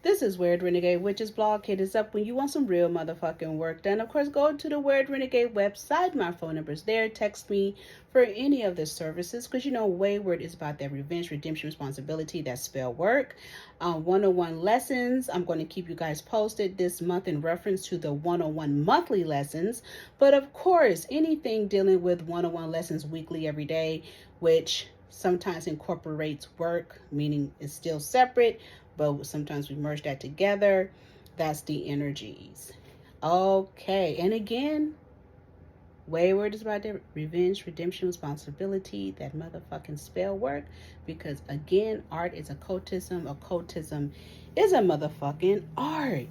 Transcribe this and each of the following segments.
This is Wayward Renegade Witches blog. Hit us up when you want some real motherfucking work done. Of course, go to the Wayward Renegade website. My phone number's there. Text me for any of the services. Because you know, Wayward is about that revenge, redemption, responsibility, that spell work. 101 lessons. I'm going to keep you guys posted this month in reference to the 101 monthly lessons. But of course, anything dealing with 101 lessons weekly every day, which sometimes incorporates work, meaning it's still separate, but sometimes we merge that together. That's the energies. Okay, and again, Wayward is about the revenge, redemption, responsibility, that motherfucking spell work. Because again, art is occultism. Occultism is a motherfucking art.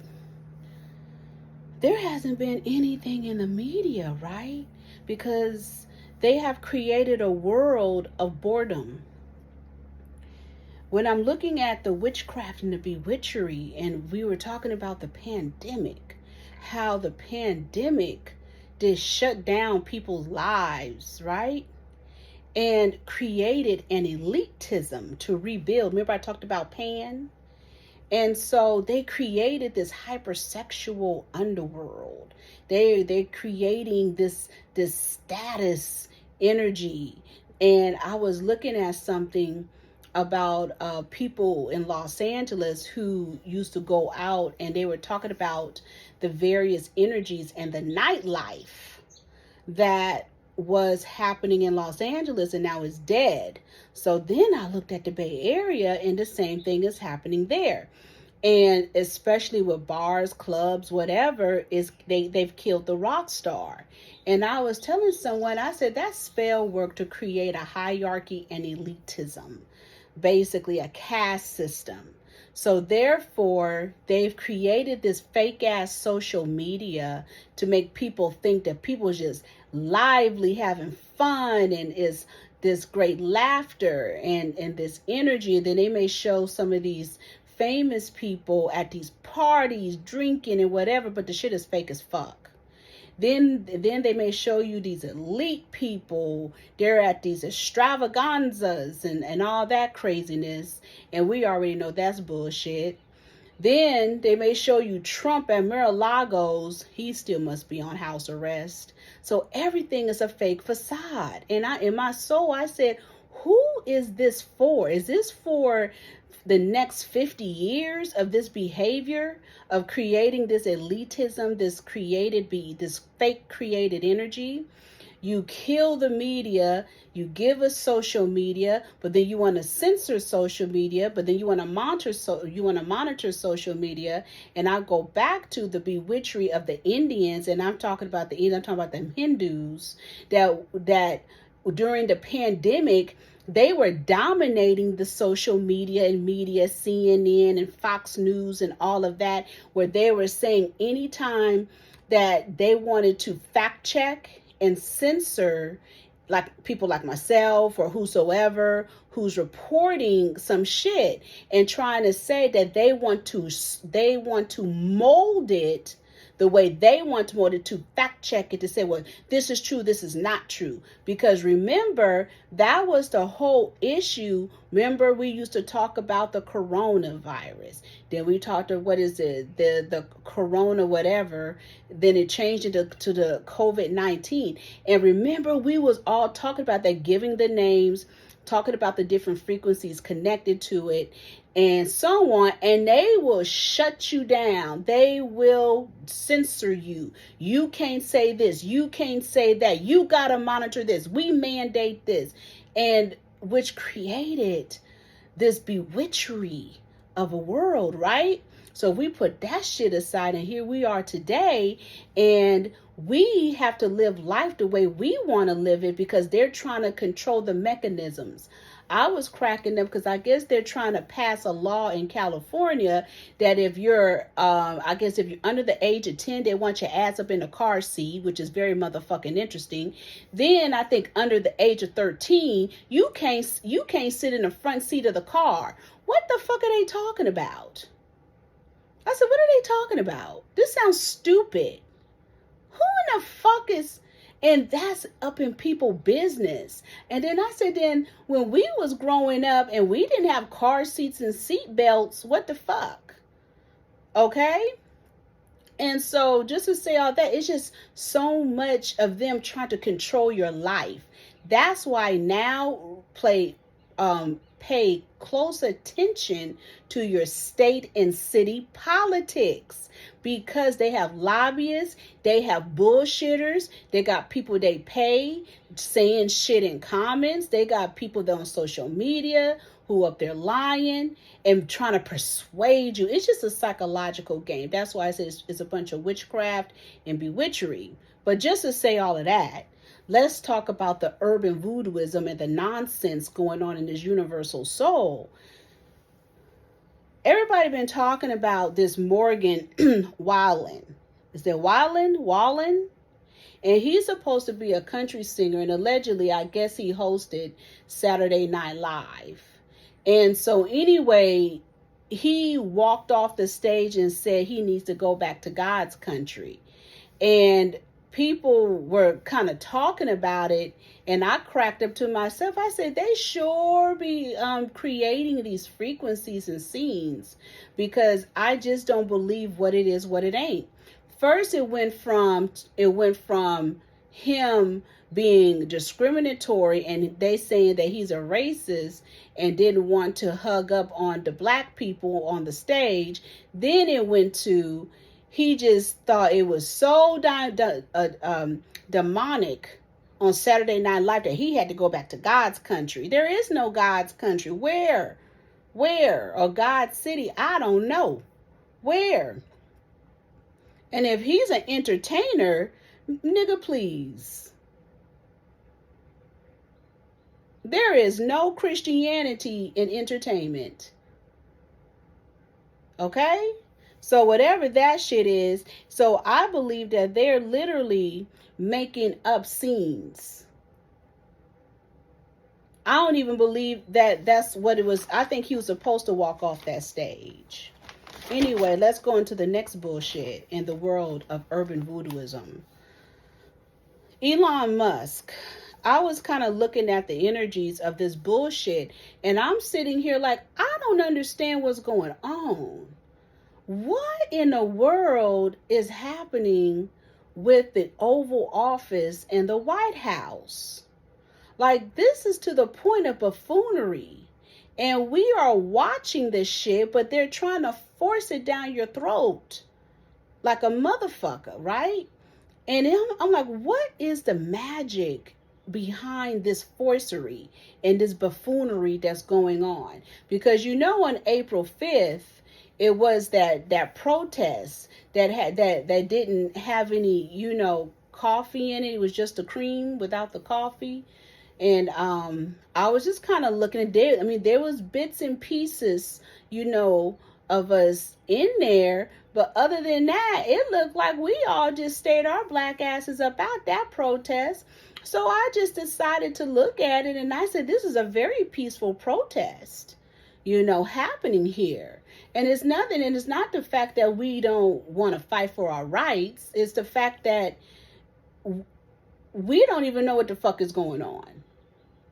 There hasn't been anything in the media, right? Because they have created a world of boredom. When I'm looking at the witchcraft and the bewitchery, and we were talking about the pandemic, how the pandemic did shut down people's lives, right? And created an elitism to rebuild. Remember I talked about Pan? And so they created this hypersexual underworld. They're creating this status energy. And I was looking at something about people in Los Angeles who used to go out, and they were talking about the various energies and the nightlife that was happening in Los Angeles and now is dead. So then I looked at the Bay Area, and the same thing is happening there. And especially with bars, clubs, whatever, is they've killed the rock star. And I was telling someone, I said, that's spell work to create a hierarchy and elitism, basically a caste system. So therefore, they've created this fake ass social media to make people think that people are just lively, having fun, and is this great laughter and this energy. And then they may show some of these famous people at these parties drinking and whatever, but the shit is fake as fuck. Then they may show you these elite people. They're at these extravaganzas and all that craziness. And we already know that's bullshit. Then they may show you Trump at Mar-a-Lago's. He still must be on house arrest. So everything is a fake facade. And in my soul, I said, who is this for? Is this for the next 50 years of this behavior of creating this elitism, this fake created energy? You kill the media, you give us social media, but then you want to censor social media, but then you want to monitor social media. And I go back to the bewitchery of the Indians, and I'm talking about them Hindus that during the pandemic, they were dominating the social media and media, CNN and Fox News and all of that, where they were saying anytime that they wanted to fact check and censor, like people like myself or whosoever who's reporting some shit and trying to say that they want to mold it the way they want to mold it, to fact check it, to say, well, this is true, this is not true. Because remember, that was the whole issue. Remember, we used to talk about the coronavirus. Then we talked of the corona whatever. Then it changed to the COVID-19. And remember, we was all talking about that, giving the names, talking about the different frequencies connected to it, and so on. And they will shut you down. They will censor you. You can't say this. You can't say that. You got to monitor this. We mandate this. And which created this bewitchery of a world, right? So we put that shit aside, and here we are today, and we have to live life the way we want to live it, because they're trying to control the mechanisms. I was cracking them because I guess they're trying to pass a law in California that if you're, if you're under the age of 10, they want your ass up in a car seat, which is very motherfucking interesting. Then I think under the age of 13, you can't sit in the front seat of the car. What the fuck are they talking about? I said, what are they talking about? This sounds stupid. Who in the fuck is... And that's up in people's business. And then I said, then when we was growing up and we didn't have car seats and seat belts, what the fuck? Okay? And so just to say all that, it's just so much of them trying to control your life. That's why now pay close attention to your state and city politics, because they have lobbyists, they have bullshitters, they got people they pay saying shit in comments, they got people that on social media who up there lying and trying to persuade you. It's just a psychological game. That's why I say it's a bunch of witchcraft and bewitchery. But just to say all of that, let's talk about the urban voodooism and the nonsense going on in this universal soul. Everybody been talking about this Morgan Wallen. Is there Wallen? And he's supposed to be a country singer, and allegedly, I guess he hosted Saturday Night Live. And so anyway, he walked off the stage and said he needs to go back to God's country. And people were kind of talking about it, and I cracked up to myself. I said, they sure be creating these frequencies and scenes, because I just don't believe what it is, what it ain't. First, it went from him being discriminatory and they saying that he's a racist and didn't want to hug up on the black people on the stage. Then it went to, he just thought it was so demonic on Saturday Night Live that he had to go back to God's country. There is no God's country. Where? Or God's city? I don't know. Where? And if he's an entertainer, nigga, please. There is no Christianity in entertainment. Okay? So whatever that shit is, so I believe that they're literally making up scenes. I don't even believe that that's what it was. I think he was supposed to walk off that stage. Anyway, let's go into the next bullshit in the world of urban voodooism. Elon Musk. I was kind of looking at the energies of this bullshit, and I'm sitting here like, I don't understand what's going on. What in the world is happening with the Oval Office and the White House? Like, this is to the point of buffoonery. And we are watching this shit, but they're trying to force it down your throat like a motherfucker, right? And I'm like, what is the magic behind this forcery and this buffoonery that's going on? Because on April 5th, it was that protest that didn't have any, coffee in it. It was just the cream without the coffee. And I was just kind of looking at there. I mean, there was bits and pieces, of us in there. But other than that, it looked like we all just stayed our black asses up out that protest. So I just decided to look at it, and I said, this is a very peaceful protest, happening here. And it's nothing, and it's not the fact that we don't want to fight for our rights. It's the fact that we don't even know what the fuck is going on.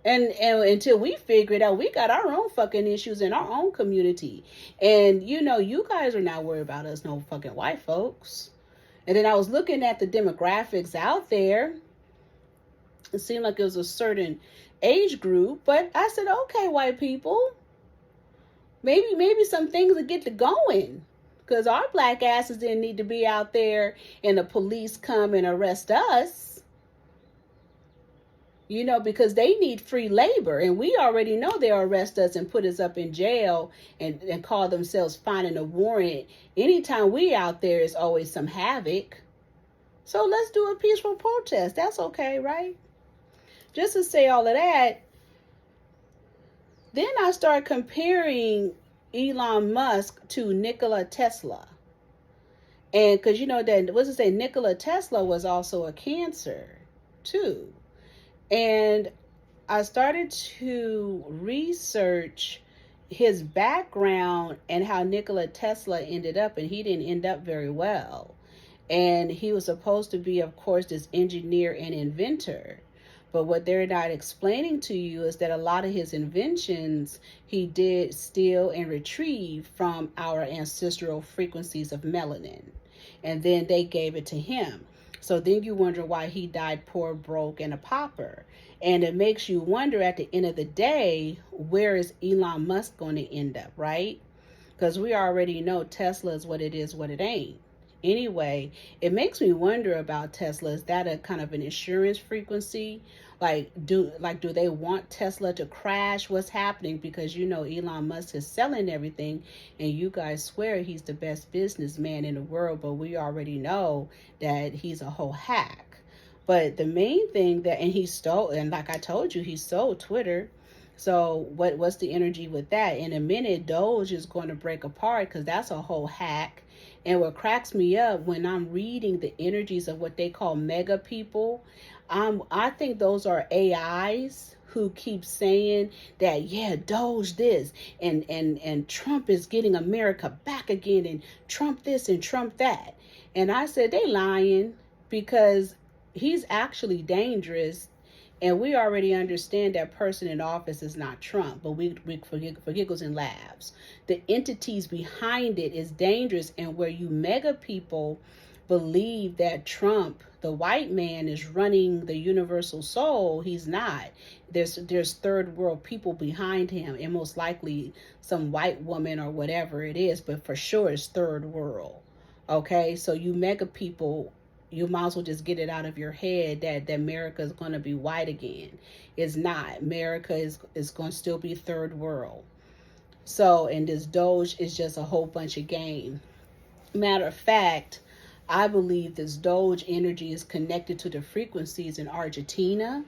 And until we figure it out, we got our own fucking issues in our own community. And, you guys are not worried about us, no fucking white folks. And then I was looking at the demographics out there. It seemed like it was a certain age group. But I said, okay, white people, maybe some things will get to going. Because our black asses didn't need to be out there and the police come and arrest us. Because they need free labor. And we already know they'll arrest us and put us up in jail and call themselves finding a warrant. Anytime we out there is always some havoc. So let's do a peaceful protest. That's okay, right? Just to say all of that, then I start comparing Elon Musk to Nikola Tesla. And because that, Nikola Tesla was also a Cancer too. And I started to research his background and how Nikola Tesla ended up, and he didn't end up very well. And he was supposed to be, of course, this engineer and inventor. But what they're not explaining to you is that a lot of his inventions he did steal and retrieve from our ancestral frequencies of melanin. And then they gave it to him. So then you wonder why he died poor, broke, and a pauper. And it makes you wonder at the end of the day, where is Elon Musk going to end up, right? Because we already know Tesla is what it is, what it ain't. Anyway, it makes me wonder about Tesla. Is that a kind of an insurance frequency? Do they want Tesla to crash? What's happening? Because you know Elon Musk is selling everything, and you guys swear he's the best businessman in the world, but we already know that he's a whole hack. But the main thing and he stole, and like I told you, he sold Twitter. So what's the energy with that? In a minute, Doge is going to break apart because that's a whole hack. And what cracks me up when I'm reading the energies of what they call mega people, I think those are AIs who keep saying that, yeah, Doge this and Trump is getting America back again and Trump this and Trump that. And I said, they lying because he's actually dangerous. And we already understand that person in office is not Trump, but we for giggles and laughs. The entities behind it is dangerous, and where you mega people believe that Trump, the white man, is running the universal soul, he's not. There's third world people behind him, and most likely some white woman or whatever it is, but for sure it's third world. Okay, so you mega people, you might as well just get it out of your head that America is going to be white again. It's not. America is going to still be third world. So, and this Doge is just a whole bunch of game. Matter of fact, I believe this Doge energy is connected to the frequencies in Argentina.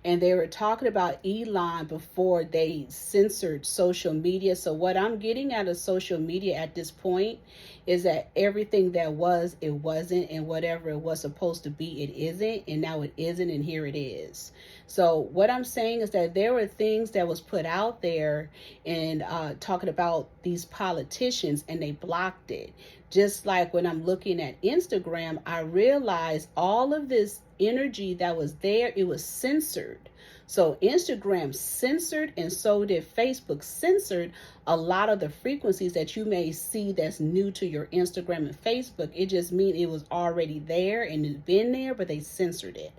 And they were talking about Elon before they censored social media. So what I'm getting out of social media at this point is that everything that was, it wasn't, and whatever it was supposed to be, it isn't, and now it isn't, and here it is. So what I'm saying is that there were things that was put out there and talking about these politicians, and they blocked it. Just like when I'm looking at Instagram, I realized all of this energy that was there, it was censored. So Instagram censored, and so did Facebook censored a lot of the frequencies that you may see that's new to your Instagram and Facebook. It just means it was already there and it's been there, but they censored it.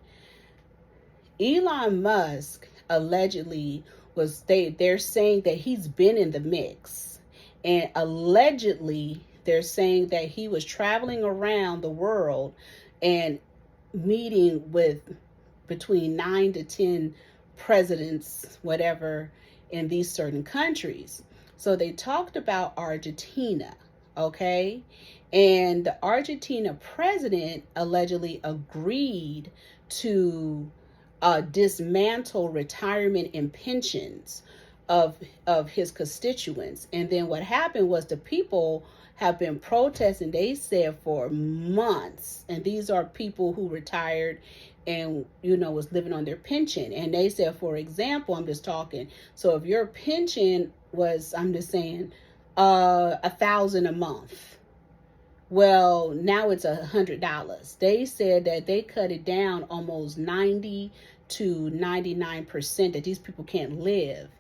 Elon Musk allegedly they're saying that he's been in the mix, and allegedly they're saying that he was traveling around the world and meeting with between 9 to 10 presidents, whatever, in these certain countries. So they talked about Argentina, okay? And the Argentina president allegedly agreed to dismantle retirement and pensions of his constituents. And then what happened was the people have been protesting, they said, for months. And these are people who retired and, was living on their pension. And they said, for example, I'm just talking. So if your pension was, I'm just saying, $1,000 a month. Well, now it's $100. They said that they cut it down almost 90 to 99% that these people can't live.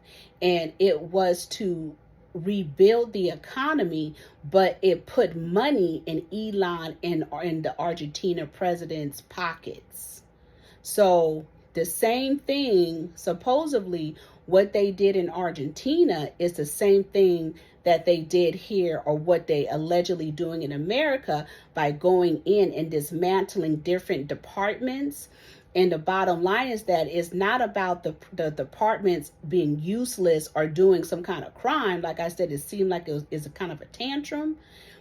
And it was to rebuild the economy, but it put money in Elon and in the Argentina president's pockets. So the same thing, supposedly, what they did in Argentina is the same thing that they did here, or what they allegedly doing in America by going in and dismantling different departments. And the bottom line is that it's not about the departments being useless or doing some kind of crime. Like I said, it seemed like it was a kind of a tantrum,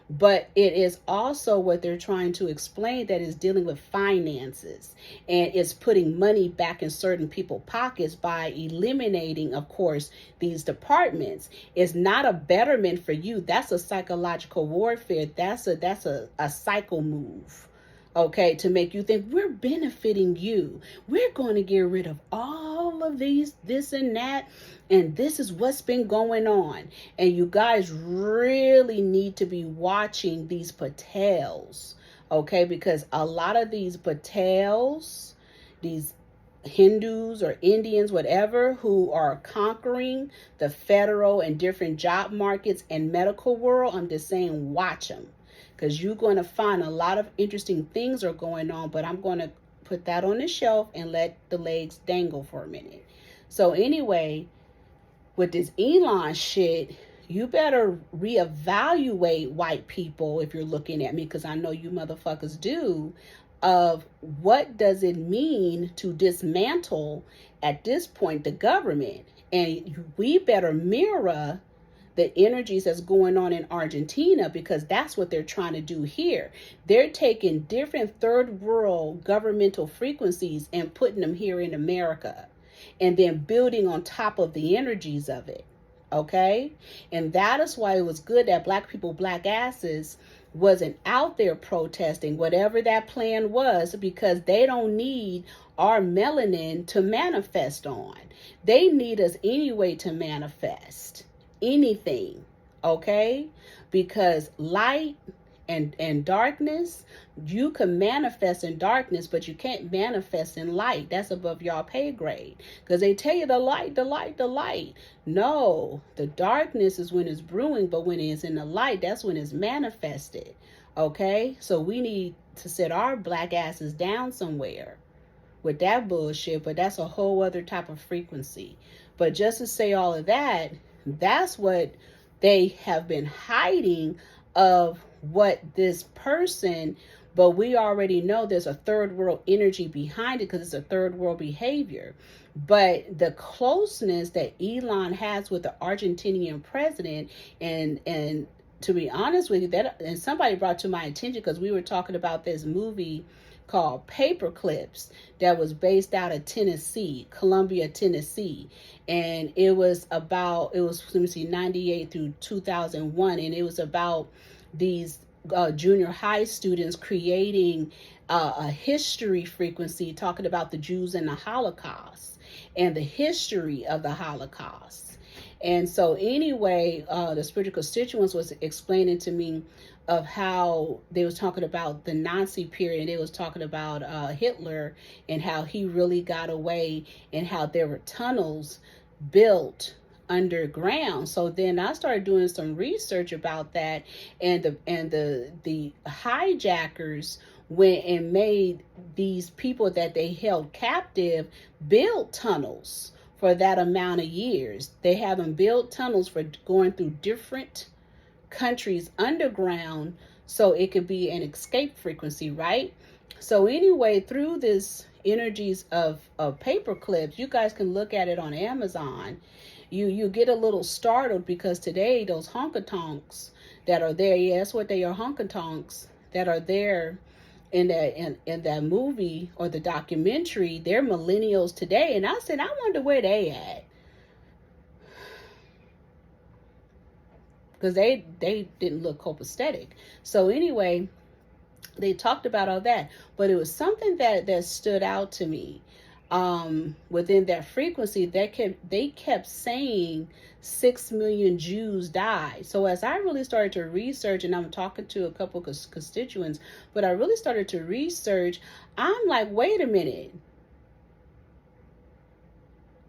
but it is also what they're trying to explain, that is dealing with finances, and it's putting money back in certain people's pockets by eliminating, of course, these departments. It's not a betterment for you. That's a psychological warfare. That's a cycle move. Okay, to make you think we're benefiting you. We're going to get rid of all of this and that, and this is what's been going on. And you guys really need to be watching these Patels, okay? Because a lot of these Patels, these Hindus or Indians, whatever, who are conquering the federal and different job markets and medical world, I'm just saying, watch them. Because you're going to find a lot of interesting things are going on, but I'm going to put that on the shelf and let the legs dangle for a minute. So anyway, with this Elon shit, you better reevaluate, white people, if you're looking at me, because I know you motherfuckers do, of what does it mean to dismantle, at this point, the government. And we better mirror the energies that's going on in Argentina, because that's what they're trying to do here. They're taking different third world governmental frequencies and putting them here in America, and then building on top of the energies of it. Okay? And that is why it was good that black people, black asses, wasn't out there protesting whatever that plan was, because they don't need our melanin to manifest on. They need us anyway to manifest anything. Okay? Because light and darkness, you can manifest in darkness, but you can't manifest in light. That's above y'all pay grade. Because they tell you the light, the light, the light. No, the darkness is when it's brewing, but when it's in the light, that's when it's manifested. Okay? So we need to sit our black asses down somewhere with that bullshit, but that's a whole other type of frequency. But just to say all of that, that's what they have been hiding of what this person, but we already know there's a third world energy behind it, because it's a third world behavior. But the closeness that Elon has with the Argentinian president, and to be honest with you, that, and somebody brought to my attention, because we were talking about this movie called Paperclips that was based out of Tennessee, Columbia, Tennessee. And it was about, it was, let me see, 98 through 2001. And it was about these junior high students creating a history frequency, talking about the Jews and the Holocaust and the history of the Holocaust. And so anyway, the spiritual constituents was explaining to me of how they was talking about the Nazi period, and they was talking about Hitler and how he really got away, and how there were tunnels built underground. So then I started doing some research about that, and the hijackers went and made these people that they held captive build tunnels for that amount of years. They have them build tunnels for going through different countries underground, so it could be an escape frequency, right? So anyway, through this energies of paper clips, you guys can look at it on Amazon. You get a little startled, because today those honky-tonks that are there, yeah, that's what they are, honky-tonks that are there in that movie or the documentary, they're millennials today. And I said, I wonder where they at, because they didn't look copacetic. So anyway, they talked about all that, but it was something that stood out to me. Within that frequency, they kept saying 6 million Jews died. So as I really started to research, and I'm talking to a couple of constituents, but I really started to research, I'm like, wait a minute,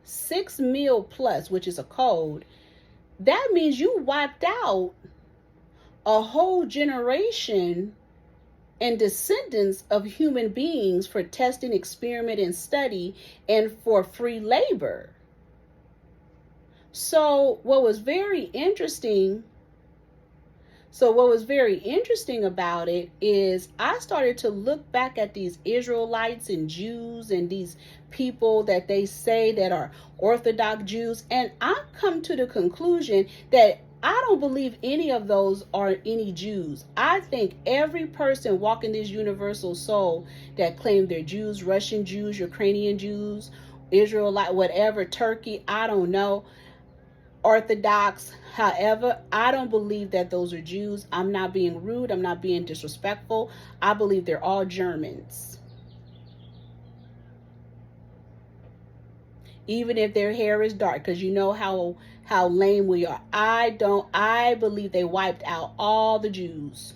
6 mil plus, which is a code, that means you wiped out a whole generation and descendants of human beings for testing, experiment, and study, and for free labor. So what was very interesting about it is I started to look back at these Israelites and Jews and these people that they say that are Orthodox Jews, and I've come to the conclusion that I don't believe any of those are any Jews. I think every person walking this universal soul that claim they're Jews, Russian Jews, Ukrainian Jews, Israelite, whatever, Turkey, I don't know, Orthodox, however, I don't believe that those are Jews. I'm not being rude. I'm not being disrespectful. I believe they're all Germans. Even if their hair is dark, because you know how lame we are. I believe they wiped out all the Jews.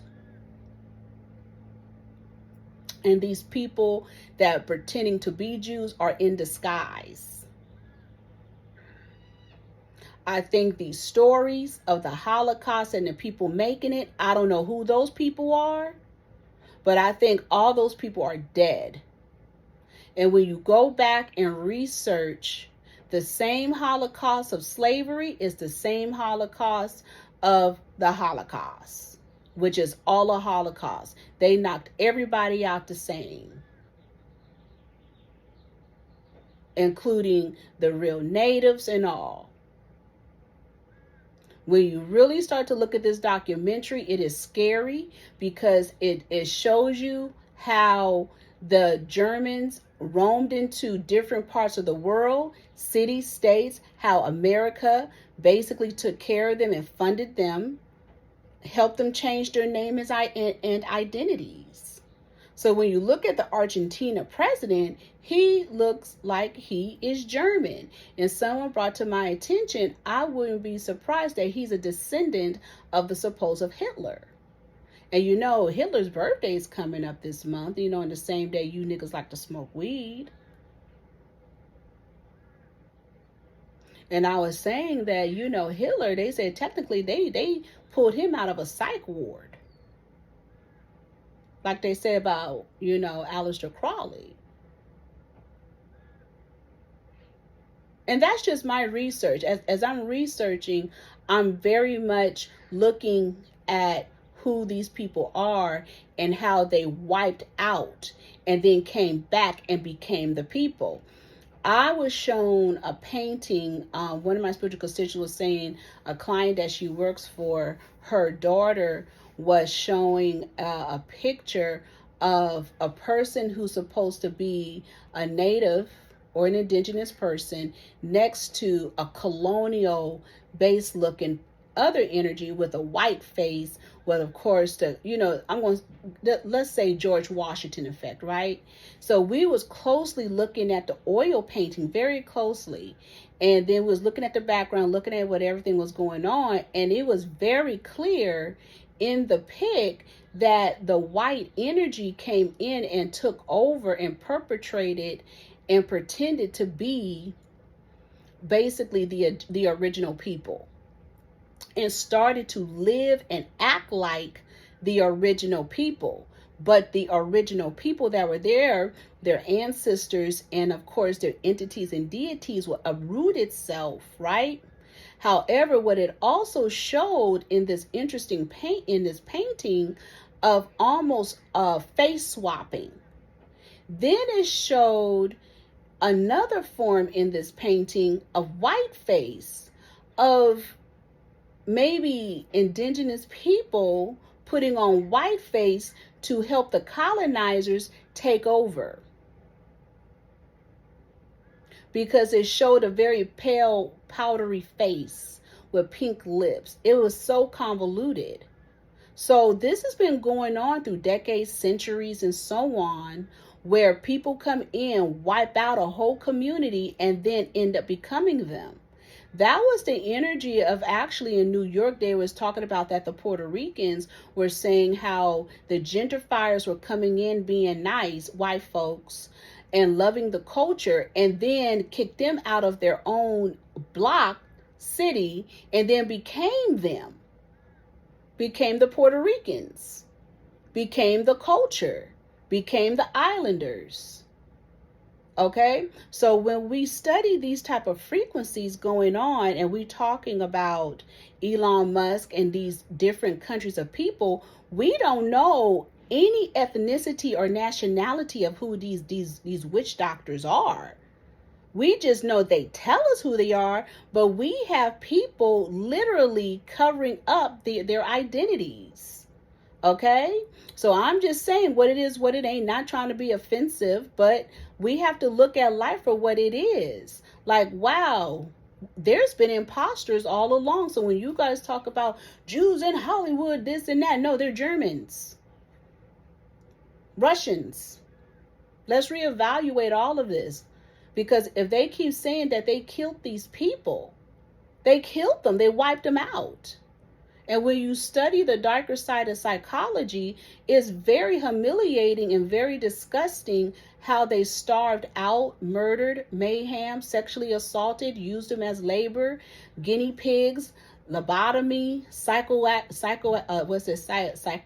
And these people that are pretending to be Jews are in disguise. I think these stories of the Holocaust and the people making it, I don't know who those people are, but I think all those people are dead. And when you go back and research, the same Holocaust of slavery is the same Holocaust of the Holocaust, which is all a Holocaust. They knocked everybody out the same, including the real natives and all. When you really start to look at this documentary, it is scary because it shows you how the Germans roamed into different parts of the world, cities, states, how America basically took care of them and funded them, helped them change their names and identities. So when you look at the Argentina president, he looks like he is German. And someone brought to my attention, I wouldn't be surprised that he's a descendant of the supposed Hitler. And you know, Hitler's birthday is coming up this month, you know, on the same day you niggas like to smoke weed. And I was saying that, you know, Hitler, they said technically they pulled him out of a psych ward. Like they say about, you know, Aleister Crowley. And that's just my research. As I'm researching, I'm very much looking at who these people are and how they wiped out and then came back and became the people. I was shown a painting. One of my spiritual constituents was saying a client that she works for, her daughter was showing a picture of a person who's supposed to be a native or an indigenous person next to a colonial base looking other energy with a white face. Well, of course, let's say George Washington effect, right? So we was closely looking at the oil painting very closely, and then was looking at the background, looking at what everything was going on, and it was very clear in the pic that the white energy came in and took over and perpetrated and pretended to be basically the original people, and started to live and act like the original people. But the original people that were there, their ancestors, and of course their entities and deities, will uproot itself, right? However, what it also showed in this interesting painting of almost face swapping, then it showed another form in this painting of white face of maybe indigenous people putting on white face to help the colonizers take over, because it showed a very pale powdery face with pink lips. It was so convoluted. So this has been going on through decades, centuries, and so on, where people come in, wipe out a whole community, and then end up becoming them. That was the energy of, actually in New York, they was talking about that the Puerto Ricans were saying how the gentrifiers were coming in being nice, white folks, and loving the culture, and then kicked them out of their own block, city, and then became them. Became the Puerto Ricans. Became the culture. Became the islanders. Okay, so when we study these type of frequencies going on, and we talking about Elon Musk and these different countries of people, we don't know any ethnicity or nationality of who these witch doctors are. We just know they tell us who they are, but we have people literally covering up their identities. Okay, so I'm just saying what it is, what it ain't, not trying to be offensive, but we have to look at life for what it is. Like, wow, there's been imposters all along. So when you guys talk about Jews in Hollywood, this and that, no, they're Germans, Russians. Let's reevaluate all of this, because if they keep saying that they killed these people, they killed them, they wiped them out. And when you study the darker side of psychology, it's very humiliating and very disgusting how they starved out, murdered, mayhem, sexually assaulted, used them as labor, guinea pigs, lobotomy,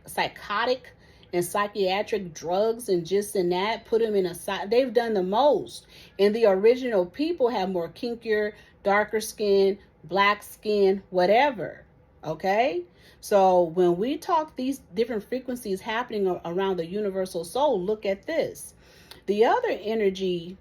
psychotic and psychiatric drugs and just in that, put them in a side. They've done the most. And the original people have more kinkier, darker skin, black skin, whatever. Okay? So when we talk these different frequencies happening around the universal soul, look at this. The other energy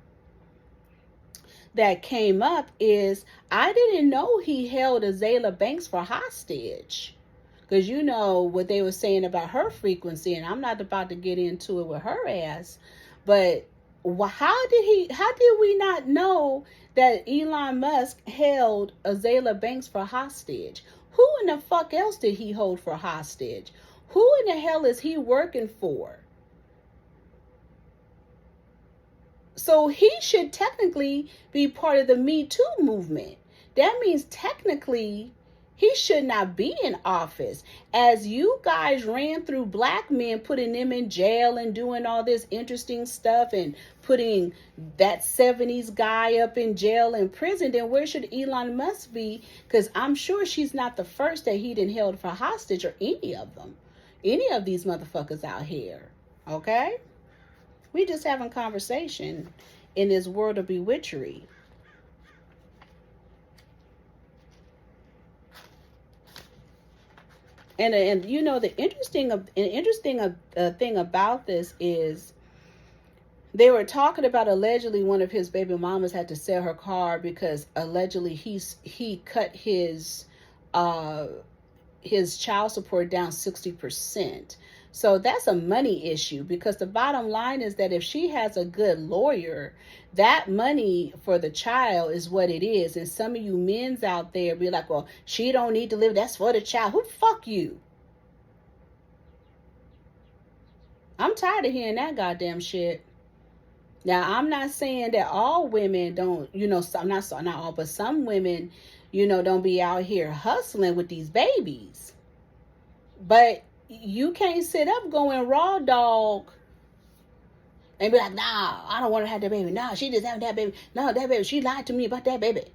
that came up is, I didn't know he held Azalea Banks for hostage. Because you know what they were saying about her frequency, and I'm not about to get into it with her ass. But how did we not know that Elon Musk held Azalea Banks for hostage? Who in the fuck else did he hold for hostage? Who in the hell is he working for? So he should technically be part of the Me Too movement. That means technically he should not be in office. As you guys ran through black men, putting them in jail and doing all this interesting stuff and putting that 70s guy up in jail and prison, then where should Elon Musk be? Because I'm sure she's not the first that he didn't held for hostage, or any of them. Any of these motherfuckers out here. Okay? We just having conversation in this world of bewitchery. And you know, the interesting thing about this is, they were talking about allegedly one of his baby mamas had to sell her car because allegedly he cut his child support down 60%. So that's a money issue, because the bottom line is that if she has a good lawyer, that money for the child is what it is. And some of you men's out there be like, well, she don't need to live. That's for the child. Who fuck you? I'm tired of hearing that goddamn shit. Now, I'm not saying that all women don't, not all, but some women, don't be out here hustling with these babies. But you can't sit up going raw dog and be like, nah, I don't want to have that baby. Nah, she just having that baby. No, that baby, she lied to me about that baby.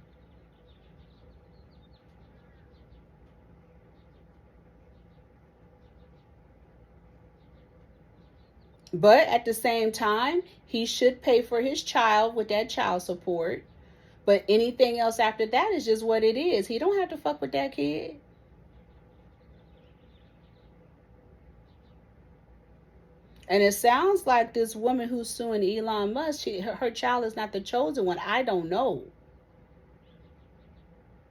But at the same time, he should pay for his child with that child support. But anything else after that is just what it is. He don't have to fuck with that kid. And it sounds like this woman who's suing Elon Musk, her child is not the chosen one. I don't know.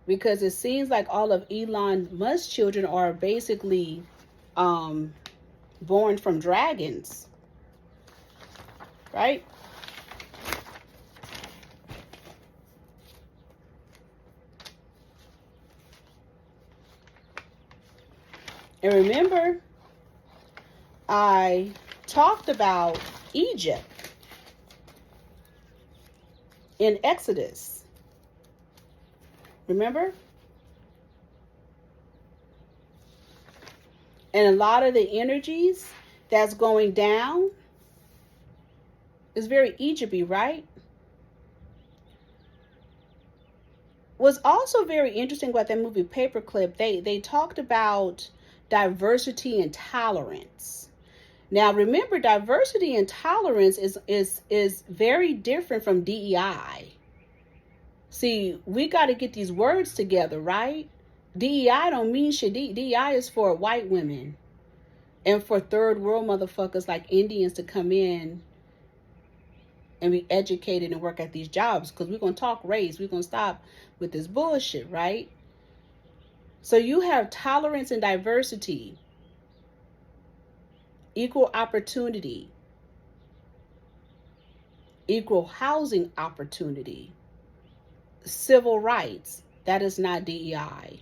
Because it seems like all of Elon Musk's children are basically born from dragons. Right? And remember, I talked about Egypt in Exodus. Remember? And a lot of the energies that's going down is very Egypt-y, right? What's also very interesting about that movie Paperclip, they talked about diversity and tolerance. Now, remember, diversity and tolerance is very different from DEI. See, we got to get these words together, right? DEI don't mean shit. DEI is for white women and for third world motherfuckers like Indians to come in and be educated and work at these jobs, because we're going to talk race. We're going to stop with this bullshit, right? So you have tolerance and diversity, equal opportunity, equal housing opportunity, civil rights. That is not DEI.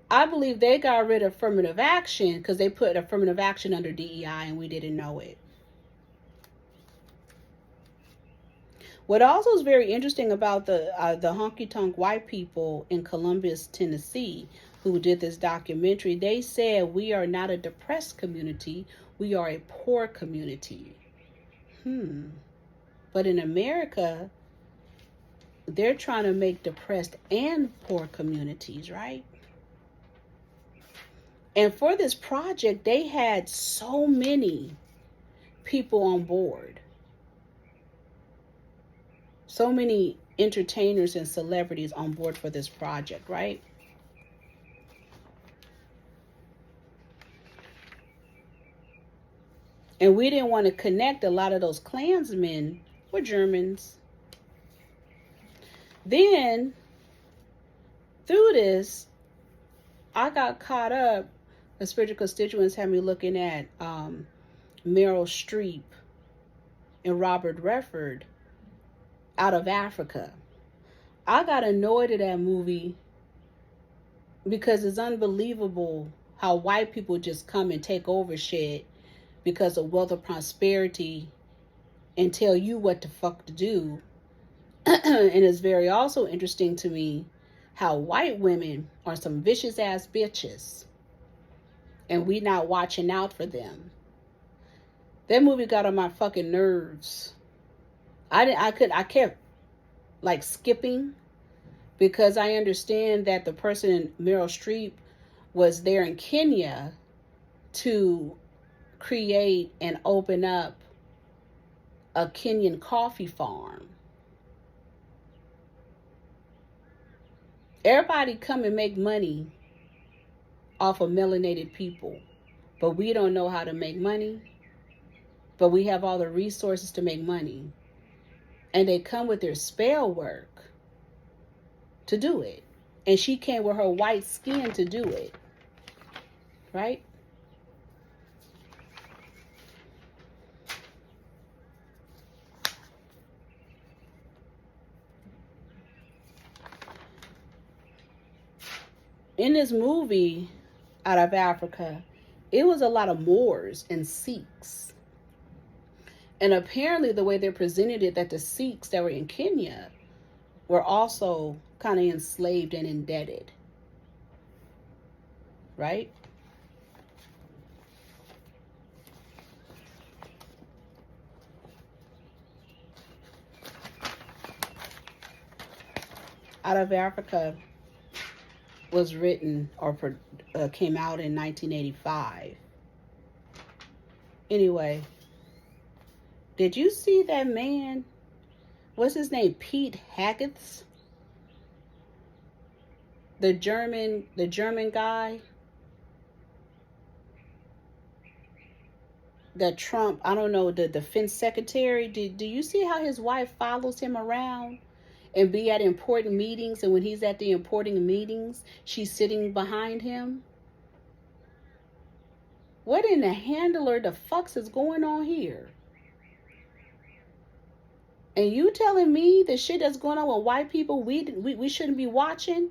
I believe they got rid of affirmative action because they put affirmative action under DEI and we didn't know it. What also is very interesting about the honky-tonk white people in Columbus, Tennessee, who did this documentary, they said we are not a depressed community, we are a poor community. But in America, they're trying to make depressed and poor communities, right? And for this project, they had so many people on board. So many entertainers and celebrities on board for this project, right? And we didn't want to connect a lot of those Klansmen with Germans. Then, through this, I got caught up. The spiritual constituents had me looking at Meryl Streep and Robert Redford out of Africa. I got annoyed at that movie because it's unbelievable how white people just come and take over shit because of wealth or prosperity and tell you what the fuck to do. And it's very also interesting to me how white women are some vicious ass bitches and we not watching out for them. That movie got on my fucking nerves. I kept like skipping because I understand that the person in Meryl Streep was there in Kenya to create and open up a Kenyan coffee farm. Everybody come and make money off of melanated people, but we don't know how to make money, but we have all the resources to make money. And they come with their spell work to do it. And she came with her white skin to do it. Right? In this movie out of Africa, it was a lot of Moors and Sikhs. And apparently the way they presented it, that the Sikhs that were in Kenya were also kind of enslaved and indebted. Right? Out of Africa was written or came out in 1985. Anyway, did you see that man? What's his name? Pete Hackett? The German guy that Trump, I don't know, the defense secretary. Do you see how his wife follows him around and be at important meetings, and when he's at the important meetings, she's sitting behind him? What in the handler the fucks is going on here? And you telling me the shit that's going on with white people we shouldn't be watching?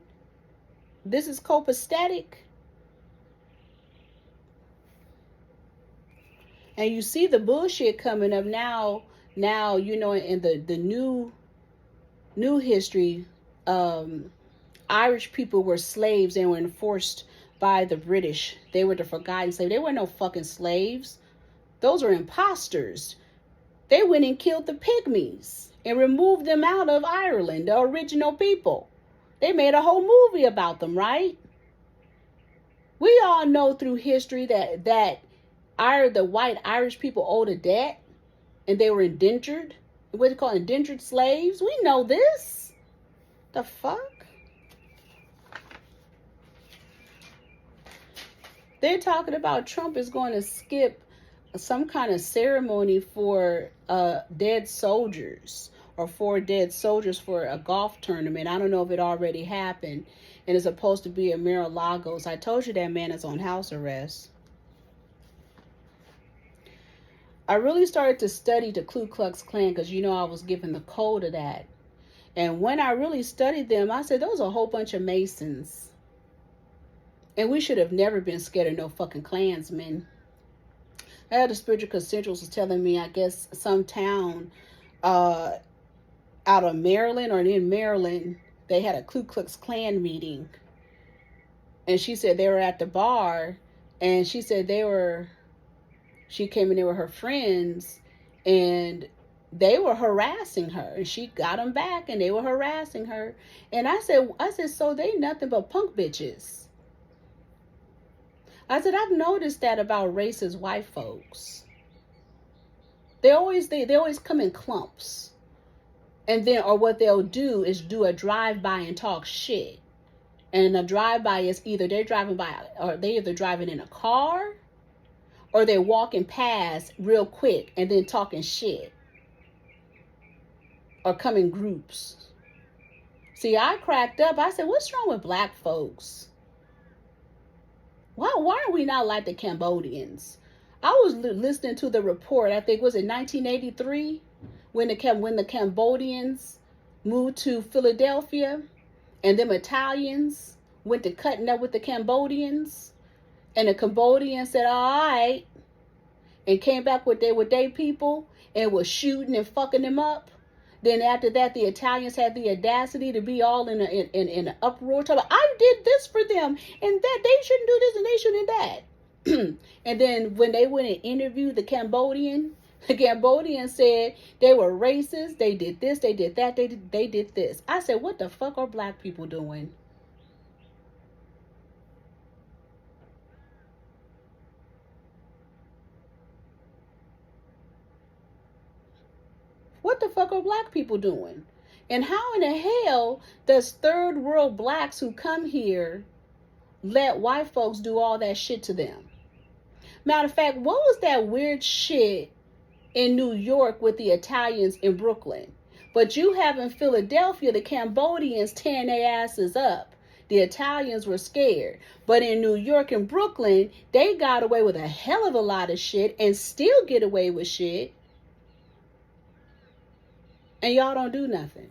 This is copacetic? And you see the bullshit coming up now, you know, in the new history, Irish people were slaves and were enforced by the British. They were the forgotten slaves. They were no fucking slaves. Those are imposters. They went and killed the pygmies and removed them out of Ireland, the original people. They made a whole movie about them, right? We all know through history that the white Irish people owed a debt and they were indentured. What do you call indentured slaves? We know this. The fuck? They're talking about Trump is going to skip some kind of ceremony for dead soldiers or for dead soldiers for a golf tournament. I don't know if it already happened. And it's supposed to be in Mar-a-Lagos. I told you that man is on house arrest. I really started to study the Ku Klux Klan because, you know, I was given the code of that. And when I really studied them, I said, those are a whole bunch of Masons. And we should have never been scared of no fucking Klansmen. I had the spiritual concentrals was telling me, I guess, some town out of Maryland or in Maryland. They had a Ku Klux Klan meeting. And she said they were at the bar. And she said she came in there with her friends. And they were harassing her. And she got them back and they were harassing her. And I said, so they nothing but punk bitches. I said, I've noticed that about racist white folks. They always come in clumps. And then, or what they'll do is do a drive-by and talk shit. And a drive-by is either they're driving by, or they either driving in a car, or they're walking past real quick and then talking shit. Or come in groups. See, I cracked up. I said, what's wrong with black folks? Why are we not like the Cambodians? I was listening to the report, I think, was it 1983? When the Cambodians moved to Philadelphia and them Italians went to cutting up with the Cambodians. And the Cambodians said, all right. And came back with their people and was shooting and fucking them up. Then after that, the Italians had the audacity to be all in an uproar. Talking, I did this for them, and that they shouldn't do this and they shouldn't do that. And then when they went and interviewed the Cambodian said they were racist. They did this, they did that, they did this. I said, what the fuck are black people doing? What the fuck are black people doing? And how in the hell does third world blacks who come here let white folks do all that shit to them? Matter of fact, what was that weird shit in New York with the Italians in Brooklyn? But you have in Philadelphia, the Cambodians tearing their asses up. The Italians were scared. But in New York and Brooklyn, they got away with a hell of a lot of shit and still get away with shit. And y'all don't do nothing.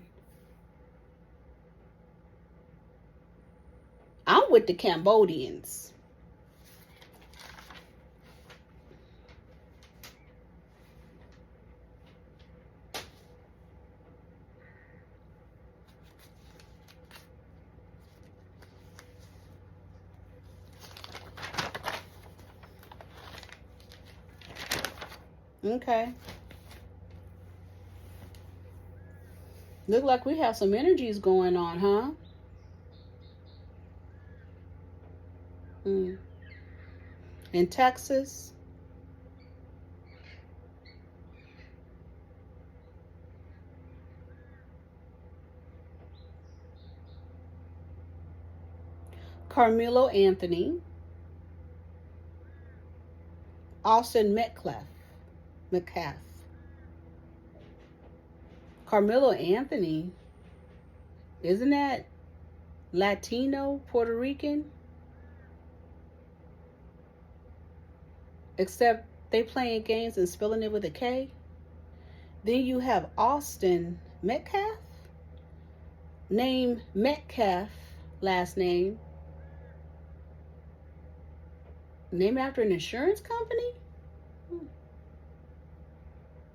I'm with the Cambodians. Okay. Look like we have some energies going on, huh? In Texas. Karmelo Anthony. Austin Metcalf. Karmelo Anthony, isn't that Latino, Puerto Rican? Except they playing games and spelling it with a K. Then you have Austin Metcalf. Name Metcalf, last name. Named after an insurance company?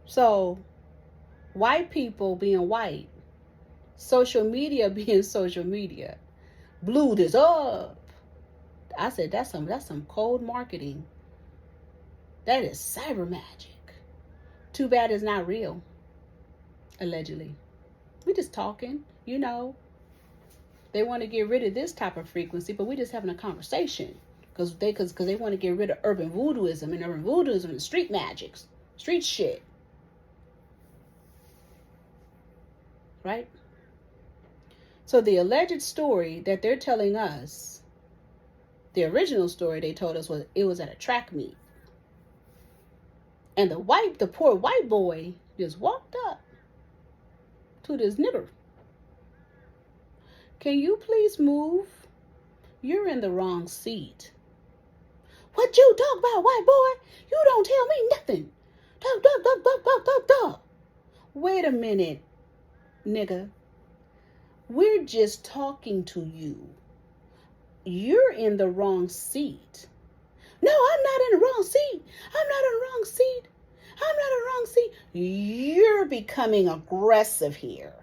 So, white people being white, social media being social media, blew this up. I said that's some cold marketing. That is cyber magic. Too bad it's not real. Allegedly, we just talking. You know, they want to get rid of this type of frequency, but we just having a conversation because they want to get rid of urban voodooism and street magics, street shit. Right? So the alleged story that they're telling us, the original story they told us was it was at a track meet. And the poor white boy just walked up to this nigger. Can you please move? You're in the wrong seat. What you talk about, white boy? You don't tell me nothing. Wait a minute, nigga. We're just talking to you. You're in the wrong seat. No, I'm not in the wrong seat. I'm not in the wrong seat. I'm not in the wrong seat. You're becoming aggressive here.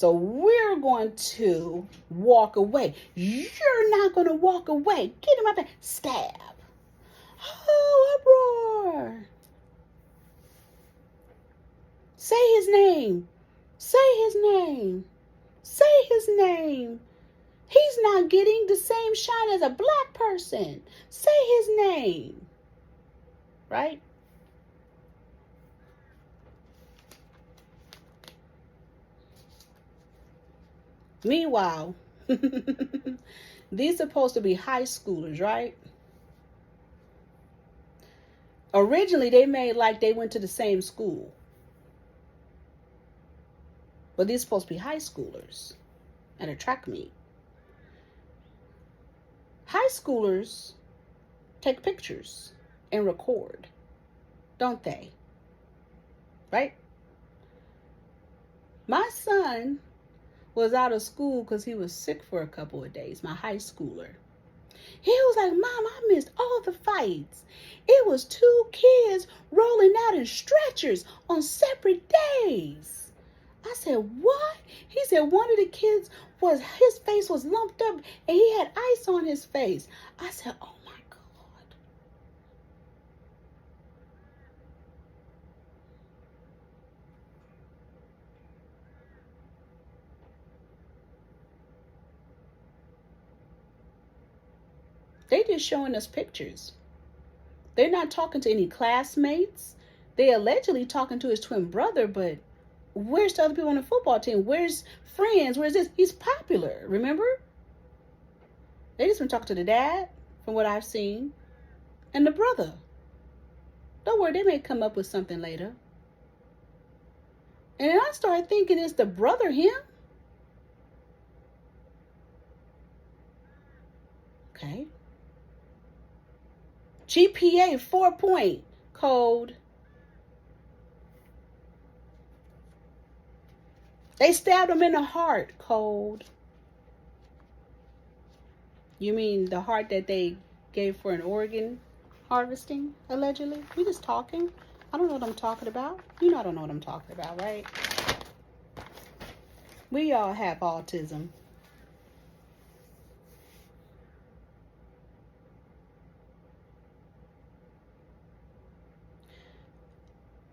So we're going to walk away. You're not going to walk away. Get in my face. Stab. Oh, uproar. Say his name. Say his name. Say his name. He's not getting the same shine as a black person. Say his name. Right? Meanwhile, these are supposed to be high schoolers, right? Originally, they made like they went to the same school. But these are supposed to be high schoolers at a track meet. High schoolers take pictures and record, don't they? Right? My son was out of school because he was sick for a couple of days, my high schooler. He was like, Mom, I missed all the fights. It was 2 kids rolling out in stretchers on separate days. I said, what? He said one of the kids his face was lumped up and he had ice on his face. I said, oh my God. They just showing us pictures. They're not talking to any classmates. They allegedly talking to his twin brother, but where's the other people on the football team? Where's friends? Where's this? He's popular, remember? They just been talking to the dad, from what I've seen, and the brother. Don't worry, they may come up with something later. And then I started thinking, is the brother him? Okay. GPA 4-point code. They stabbed him in the heart code. You mean the heart that they gave for an organ harvesting, allegedly? We just talking. I don't know what I'm talking about. You know I don't know what I'm talking about, right? We all have autism.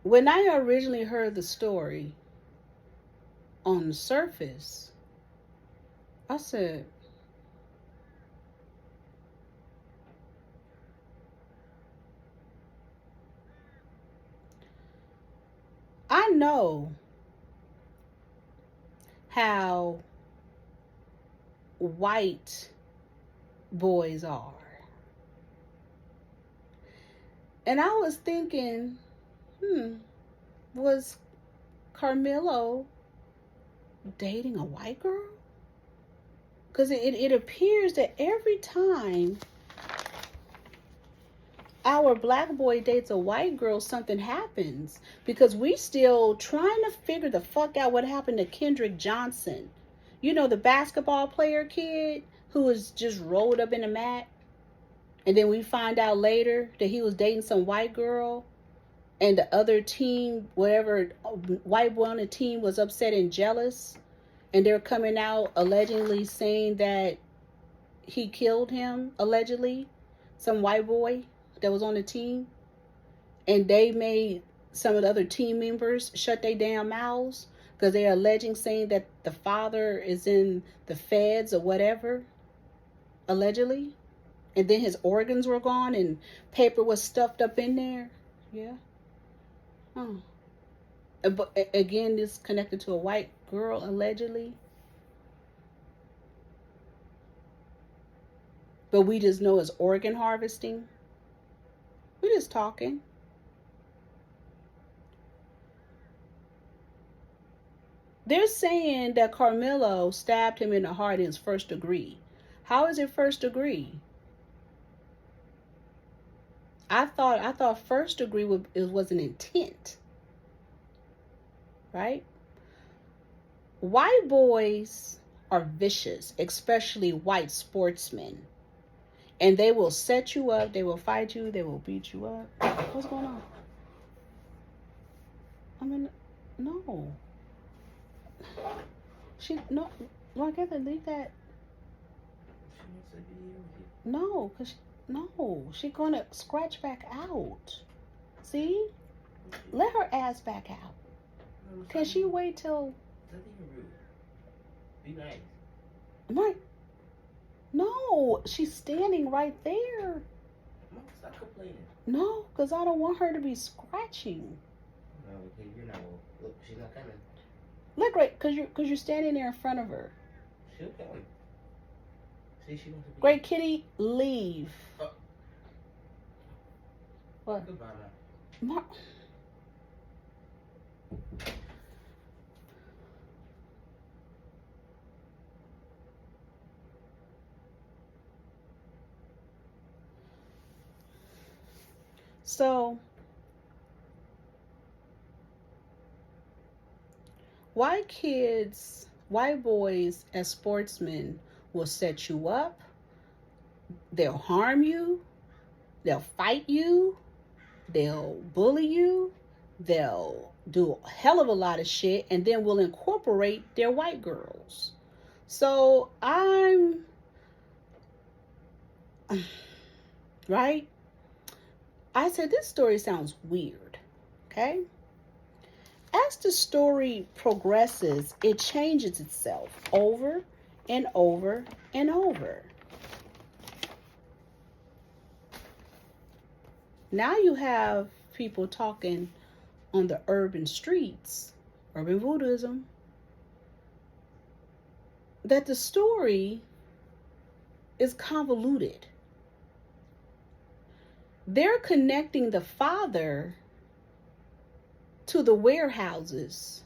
When I originally heard the story on the surface, I said, I know how white boys are. And I was thinking, was Karmelo dating a white girl? Because it appears that every time our black boy dates a white girl, something happens. Because we still trying to figure the fuck out what happened to Kendrick Johnson. You know, the basketball player kid who was just rolled up in a mat. And then we find out later that he was dating some white girl. And the other team, whatever white boy on the team, was upset and jealous. And they're coming out allegedly saying that he killed him, allegedly. Some white boy that was on the team. And they made some of the other team members shut their damn mouths. Because they're alleging, saying that the father is in the feds or whatever. Allegedly. And then his organs were gone and paper was stuffed up in there. Yeah. But again, this connected to a white girl, allegedly. But we just know it's organ harvesting. We're just talking. They're saying that Karmelo stabbed him in the heart in his first degree. How is it first degree? I thought first degree was an intent. Right? White boys are vicious, especially white sportsmen. And they will set you up, they will fight you, they will beat you up. What's going on? I mean, no. No, I guess I leave that. No, cause she gonna scratch back out. See, let her ass back out. Can she wait till? Be nice. Right. No, she's standing right there. Mom, stop complaining. No, cause I don't want her to be scratching. No, okay, you're not. Look, she's not coming. Look, right, cause you're standing there in front of her. She'll come. See, she wants to be. Great Kitty, leave. What? Goodbye now. So, white boys as sportsmen will set you up, they'll harm you, they'll fight you, they'll bully you, they'll do a hell of a lot of shit, and then will incorporate their white girls. So right? I said, this story sounds weird, okay? As the story progresses, it changes itself over and over and over. Now you have people talking on the urban streets, urban voodooism, that the story is convoluted. They're connecting the father to the warehouses,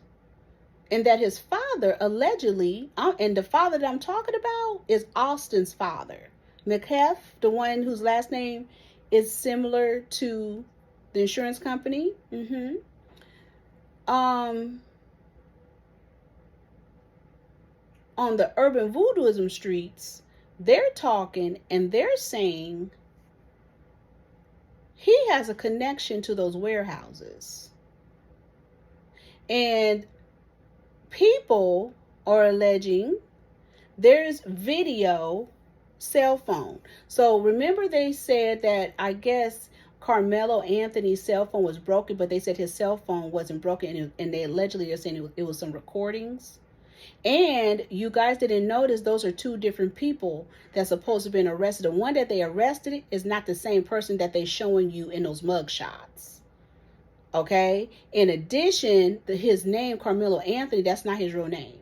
and that his father allegedly, and the father that I'm talking about is Austin's father, Metcalf, the one whose last name is similar to the insurance company. On the urban voodooism streets, they're talking and they're saying he has a connection to those warehouses. And people are alleging there's video cell phone. So remember they said that, I guess, Karmelo Anthony's cell phone was broken, but they said his cell phone wasn't broken, and they allegedly are saying it was some recordings. And you guys didn't notice those are two different people that's supposed to have been arrested. The one that they arrested is not the same person that they're showing you in those mug shots. Okay? In addition, his name, Karmelo Anthony, that's not his real name.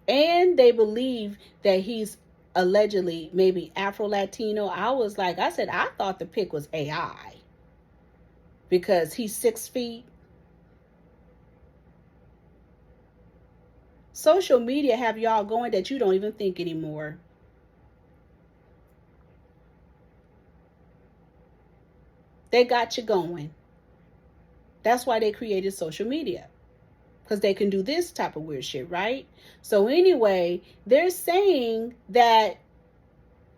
And they believe that he's allegedly maybe Afro-Latino. I said, I thought the pic was AI. Because he's 6 feet. Social media have y'all going that you don't even think anymore. They got you going. That's why they created social media. Because they can do this type of weird shit, right? So anyway, they're saying that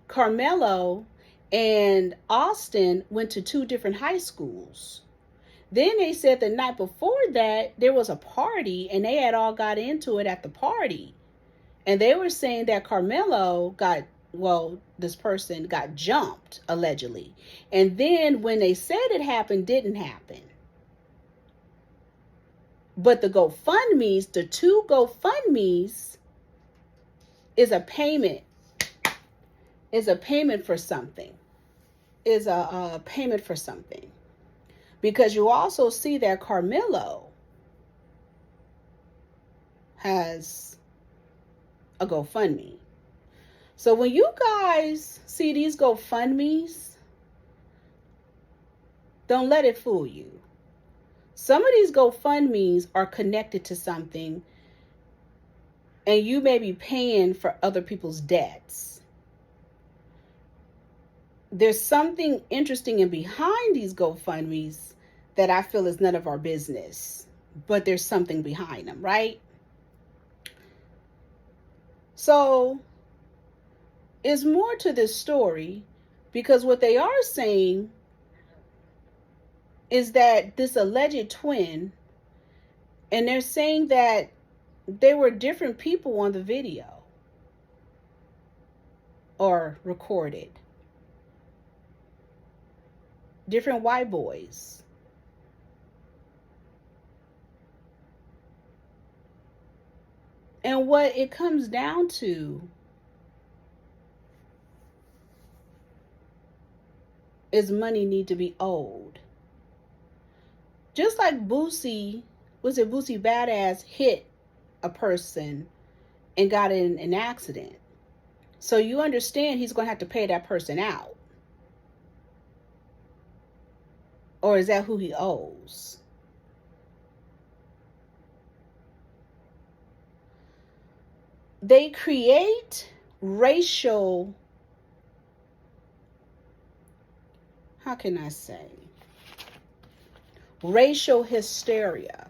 Karmelo and Austin went to 2 different high schools. Then they said the night before that, there was a party, and they had all got into it at the party. And they were saying that Karmelo this person got jumped, allegedly. And then when they said it happened, didn't happen. But the GoFundMes, the 2 GoFundMes, is a payment. Is a payment for something. Is a payment for something. Because you also see that Karmelo has a GoFundMe. So when you guys see these GoFundMes, don't let it fool you. Some of these GoFundMes are connected to something, and you may be paying for other people's debts. There's something interesting in behind these GoFundMes that I feel is none of our business, but there's something behind them, right? So it's more to this story, because what they are saying is that this alleged twin And they're saying that there were different people on the video or recorded. Different white boys. And what it comes down to is money need to be owed. Just like Boosie, was it Boosie Badass hit a person and got in an accident. So you understand he's going to have to pay that person out. Or is that who he owes? They create racial, how can I say? Racial hysteria.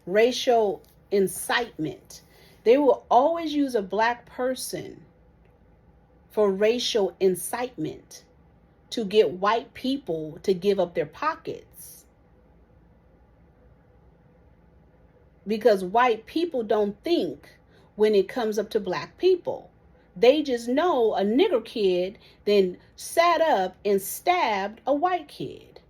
Racial incitement. They will always use a black person for racial incitement to get white people to give up their pockets. Because white people don't think when it comes up to black people. They just know a nigger kid then sat up and stabbed a white kid.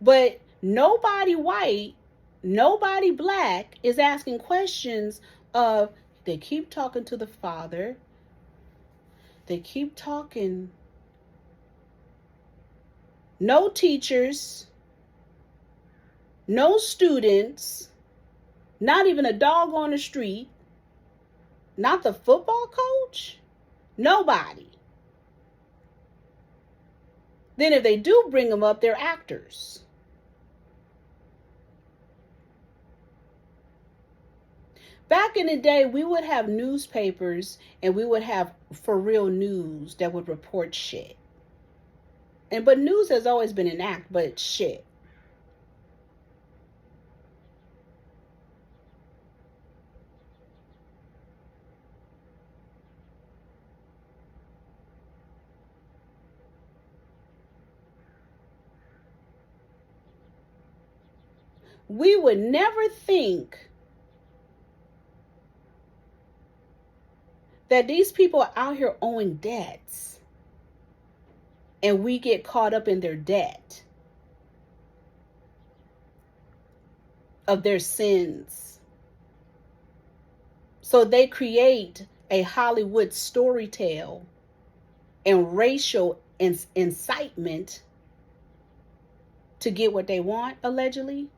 But nobody white, nobody black is asking questions of, they keep talking to the father. They keep talking. No teachers, no students, not even a dog on the street, not the football coach, nobody. Then if they do bring them up, they're actors. Back in the day, we would have newspapers and we would have for real news that would report shit. But news has always been an act, but shit. We would never think that these people are out here owing debts and we get caught up in their debt of their sins. So they create a Hollywood story tale and racial incitement to get what they want, allegedly.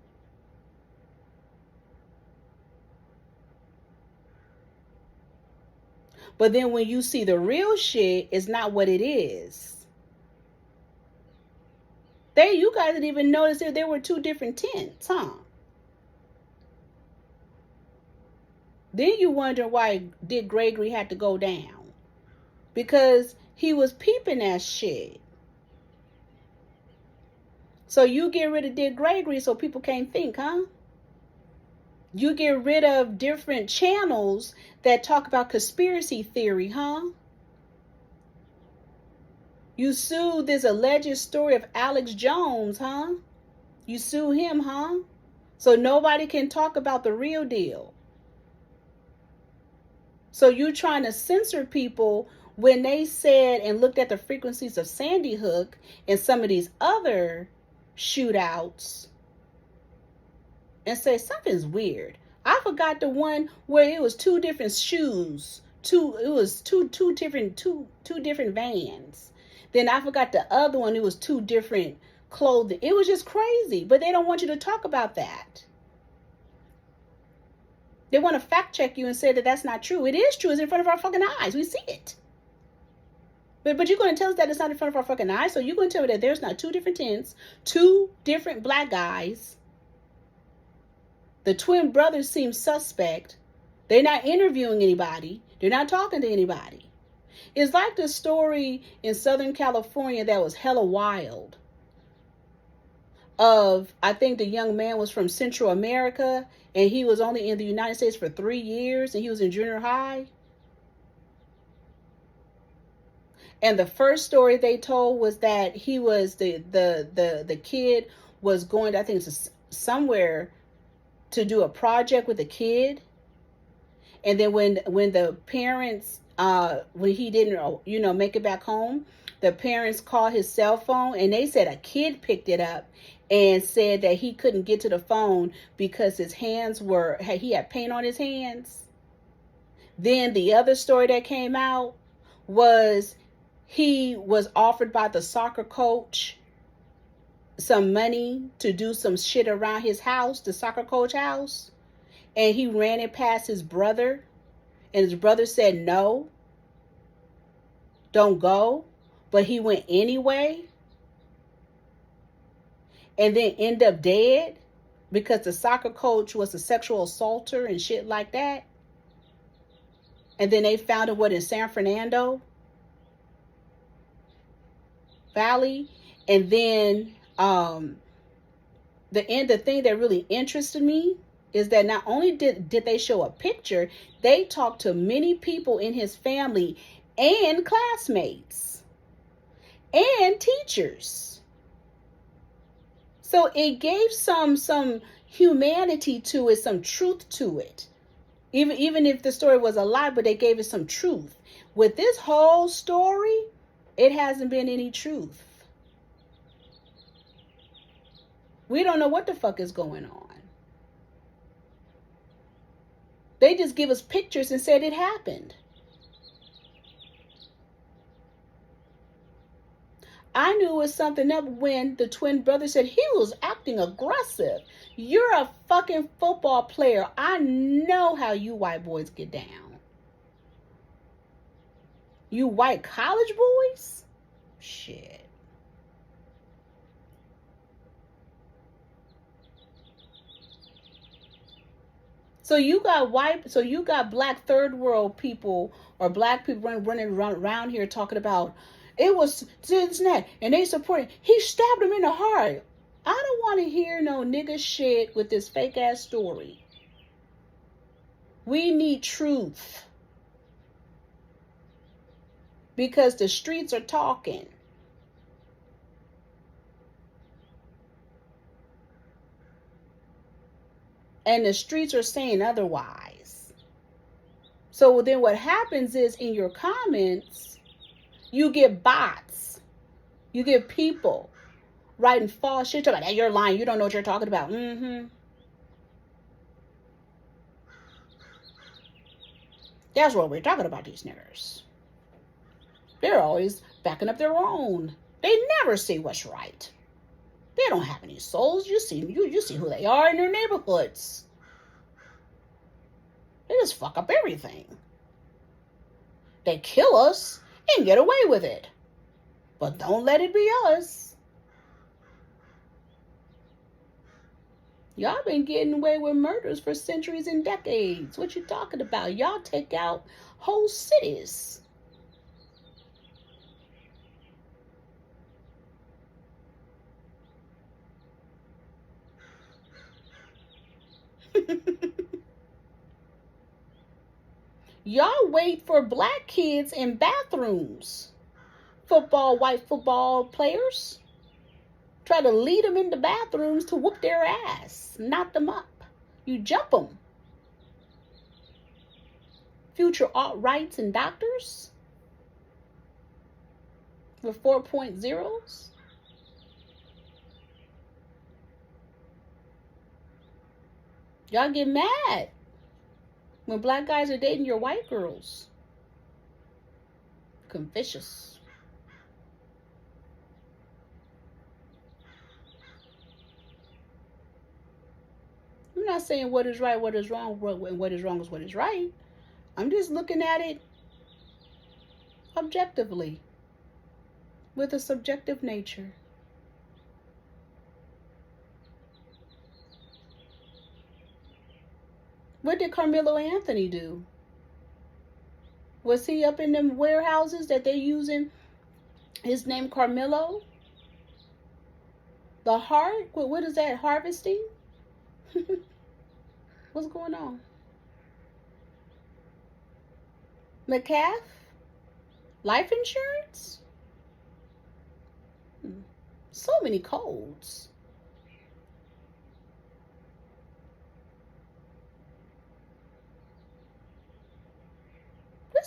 But then when you see the real shit, it's not what it is. You guys didn't even notice that there were two different tents, huh? Then you wonder why Dick Gregory had to go down. Because he was peeping that shit. So you get rid of Dick Gregory so people can't think, huh? You get rid of different channels that talk about conspiracy theory, huh? You sue this alleged story of Alex Jones, huh? You sue him, huh? So nobody can talk about the real deal. So you're trying to censor people when they said and looked at the frequencies of Sandy Hook and some of these other shootouts and say something's weird. I forgot the one where it was two different shoes. It was two different vans. Then I forgot the other one. It was two different clothing. It was just crazy. But they don't want you to talk about that. They want to fact check you and say that that's not true. It is true. It's in front of our fucking eyes. We see it. But you're going to tell us that it's not in front of our fucking eyes. So you're going to tell me that there's not two different tents, two different black guys. The twin brothers seem suspect. They're not interviewing anybody. They're not talking to anybody. It's like the story in Southern California that was hella wild. I think the young man was from Central America and he was only in the United States for 3 years and he was in junior high. And the first story they told was that he was the kid was going to, I think it's somewhere to do a project with a kid. And then when the parents, when he didn't, make it back home, the parents called his cell phone and they said a kid picked it up and said that he couldn't get to the phone because his hands he had paint on his hands. Then the other story that came out was he was offered by the soccer coach some money to do some shit around his house, the soccer coach house. And he ran it past his brother. And his brother said, no, don't go. But he went anyway. And then end up dead because the soccer coach was a sexual assaulter and shit like that. And then they found him, in San Fernando Valley. And then the thing that really interested me is that not only did they show a picture, they talked to many people in his family and classmates and teachers. So it gave some humanity to it, some truth to it. Even if the story was a lie, but they gave it some truth. With this whole story, it hasn't been any truth. We don't know what the fuck is going on. They just give us pictures and said it happened. I knew it was something up when the twin brother said he was acting aggressive. You're a fucking football player. I know how you white boys get down. You white college boys? Shit. So you got black third world people or black people running around here talking about it was this and that, and they supported. He stabbed him in the heart. I don't want to hear no nigga shit with this fake ass story. We need truth because the streets are talking. And the streets are saying otherwise. So then what happens is in your comments, you get bots. You get people writing false shit about, hey, you're lying. You don't know what you're talking about. That's what we're talking about, these niggers. They're always backing up their own. They never see what's right. They don't have any souls. You see who they are in their neighborhoods. They just fuck up everything. They kill us and get away with it. But don't let it be us. Y'all been getting away with murders for centuries and decades. What you talking about? Y'all take out whole cities. Y'all wait for black kids in bathrooms. White football players. Try to lead them into bathrooms to whoop their ass. Knock them up. You jump them. Future alt-rights and doctors. With 4.0s. Y'all get mad when black guys are dating your white girls. Confucius. I'm not saying what is right, what is wrong, and what is wrong is what is right. I'm just looking at it objectively, with a subjective nature. What did Karmelo Anthony do? Was he up in them warehouses that they using his name Karmelo? The heart? What is that? Harvesting? What's going on? Metcalf? Life insurance? So many codes.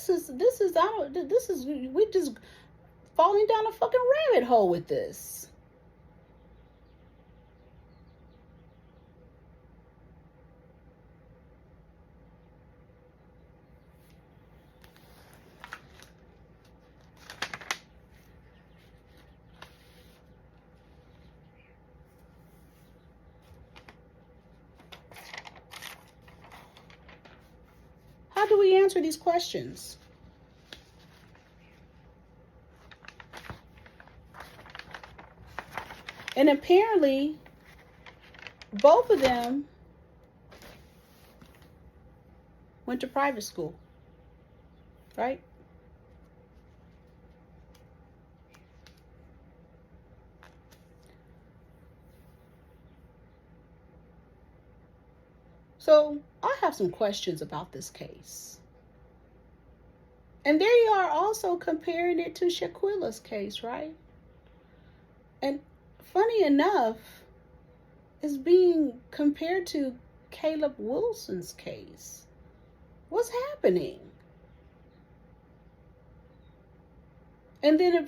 we just falling down a fucking rabbit hole with this. How do we answer these questions? And apparently, both of them went to private school, right? So I have some questions about this case. And there you are also comparing it to Shaquilla's case, right? And funny enough, it's being compared to Caleb Wilson's case. What's happening? And then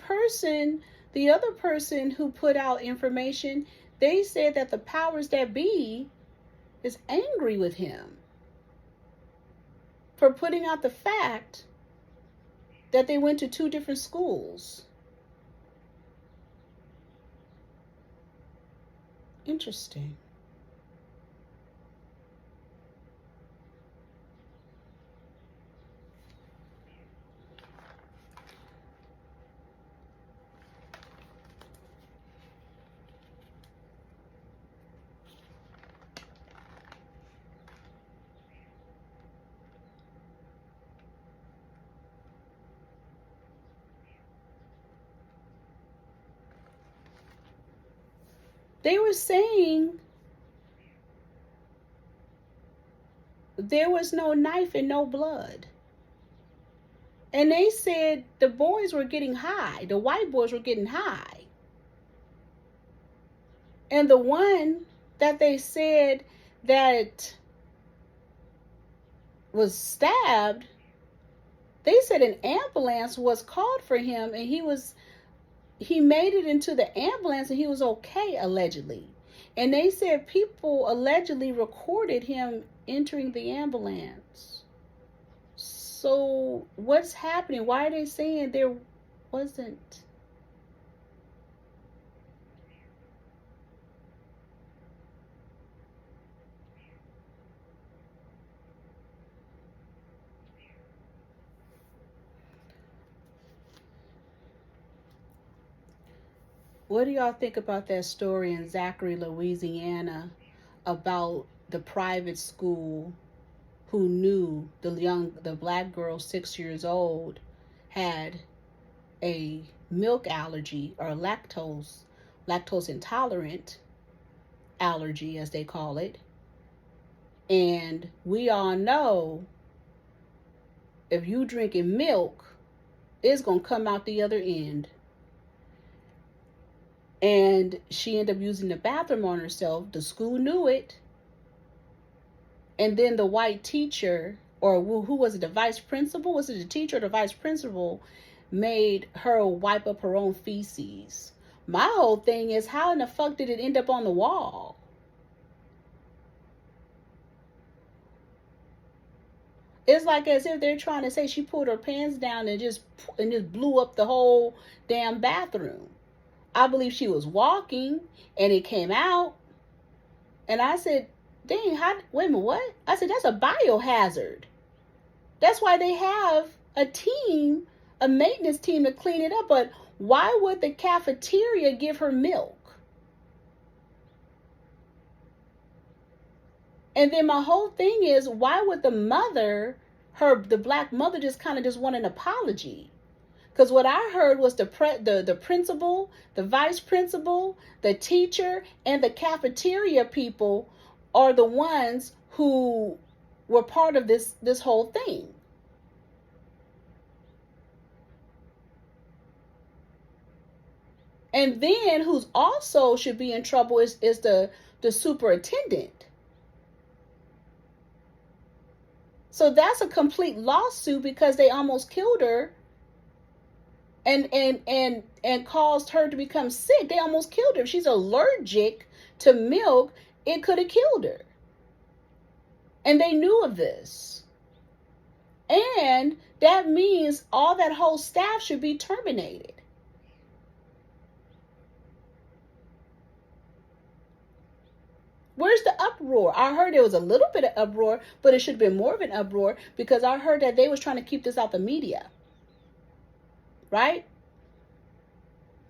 the other person who put out information, they said that the powers that be is angry with him for putting out the fact that they went to 2 different schools. Interesting. They were saying there was no knife and no blood. And they said the boys were getting high. The white boys were getting high. And the one that they said that was stabbed, they said an ambulance was called for him, and he made it into the ambulance and he was okay, allegedly. And they said people allegedly recorded him entering the ambulance. So what's happening? Why are they saying there wasn't? What do y'all think about that story in Zachary, Louisiana, about the private school who knew the black girl, 6 years old, had a milk allergy, or lactose intolerant allergy, as they call it. And we all know if you drinking milk, it's going to come out the other end. And she ended up using the bathroom on herself. The school knew it. And then the white teacher, or who was it, the vice principal? Was it the teacher or the vice principal? Made her wipe up her own feces. My whole thing is, how in the fuck did it end up on the wall? It's like as if they're trying to say she pulled her pants down and just blew up the whole damn bathroom. I believe she was walking and it came out. And I said, dang, wait a minute, what? I said, that's a biohazard. That's why they have a maintenance team to clean it up. But why would the cafeteria give her milk? And then my whole thing is, why would the mother, the black mother, just want an apology? Because what I heard was the principal, the vice principal, the teacher, and the cafeteria people are the ones who were part of this whole thing. And then who's also should be in trouble is the superintendent. So that's a complete lawsuit because they almost killed her and caused her to become sick. They almost killed her. If she's allergic to milk, it could have killed her. And they knew of this. And that means all that whole staff should be terminated. Where's the uproar? I heard there was a little bit of uproar, but it should have been more of an uproar because I heard that they was trying to keep this out the media. Right?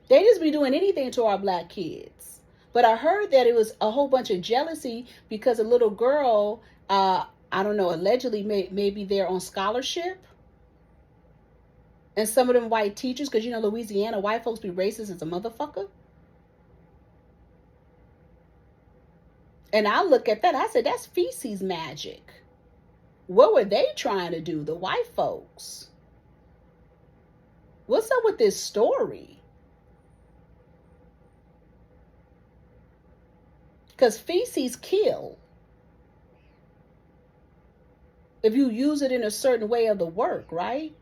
They just be doing anything to our black kids. But I heard that it was a whole bunch of jealousy because a little girl, I don't know, allegedly may be there on scholarship. And some of them white teachers, because you know Louisiana, white folks be racist as a motherfucker. And I look at that, I said, that's feces magic. What were they trying to do, the white folks? What's up with this story? Because feces kill. If you use it in a certain way of the work, right?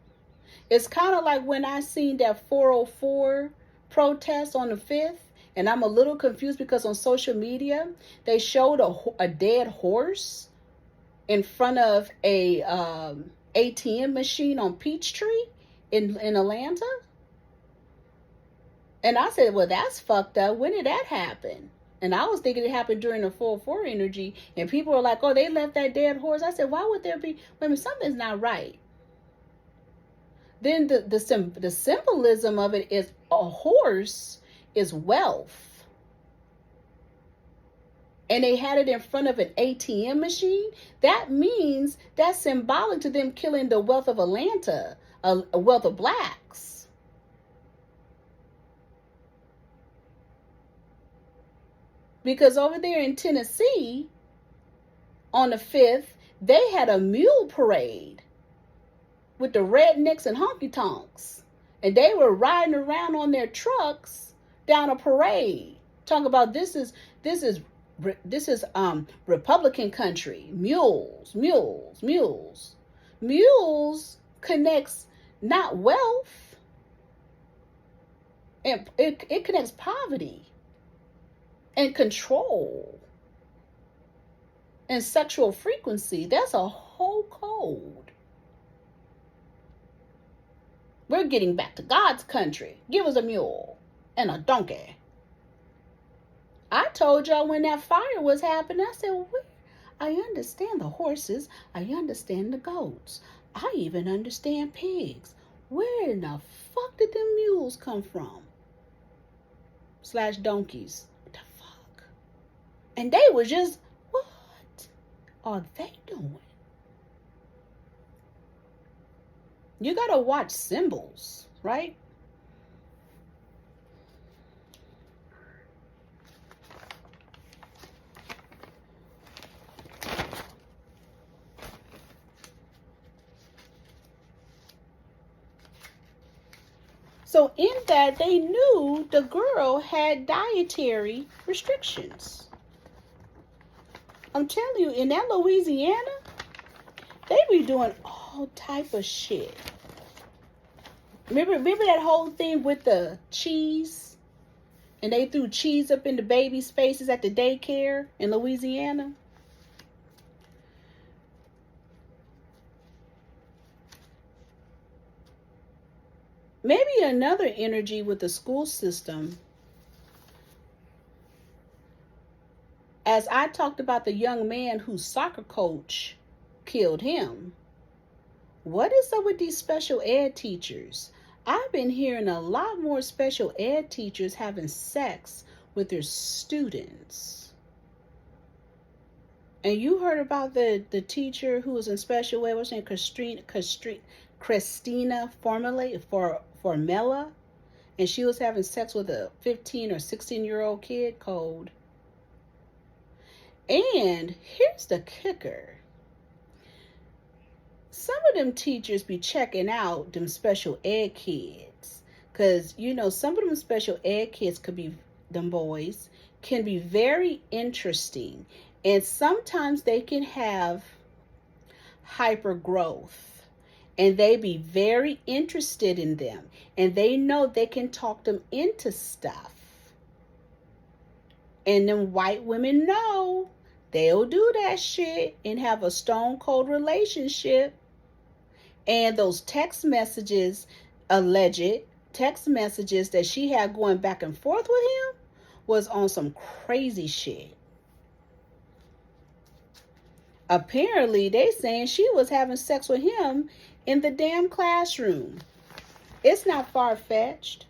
It's kind of like when I seen that 404 protest on the 5th. And I'm a little confused because on social media, they showed a dead horse in front of a ATM machine on Peachtree in Atlanta. And I said, well, that's fucked up. When did that happen? And I was thinking it happened during the 4/4 energy. And people were like, oh, they left that dead horse. I said, why would there be? I mean, something's not right. Then the symbolism of it is a horse is wealth. And they had it in front of an ATM machine. That means that's symbolic to them killing the wealth of Atlanta, a wealth of blacks. Because over there in Tennessee, on the 5th, they had a mule parade with the rednecks and honky tonks. And they were riding around on their trucks down a parade. Talking about this is Republican country. Mules connects not wealth. And it connects poverty and control and sexual frequency. That's a whole code. We're getting back to God's country. Give us a mule and a donkey. I told y'all when that fire was happening, I said, well, I understand the horses. I understand the goats. I even understand pigs. Where in the fuck did them mules come from? / donkeys. What the fuck? And they were just, what are they doing? You gotta watch symbols, right? So in that, they knew the girl had dietary restrictions. I'm telling you, in that Louisiana, they be doing all type of shit. Remember that whole thing with the cheese? And they threw cheese up in the babies' faces at the daycare in Louisiana? Maybe another energy with the school system. As I talked about the young man whose soccer coach killed him. What is up with these special ed teachers? I've been hearing a lot more special ed teachers having sex with their students. And you heard about the teacher who was in special ed, what's her name, Christina Formella, and she was having sex with a 15 or 16-year-old kid. Cold. And here's the kicker. Some of them teachers be checking out them special ed kids. Because, you know, some of them special ed kids could be, them boys, can be very interesting. And sometimes they can have hyper growth, and they be very interested in them, and they know they can talk them into stuff. And them white women know they'll do that shit and have a stone cold relationship. And those text messages, alleged text messages that she had going back and forth with him, was on some crazy shit. Apparently, they saying she was having sex with him in the damn classroom. It's not far-fetched.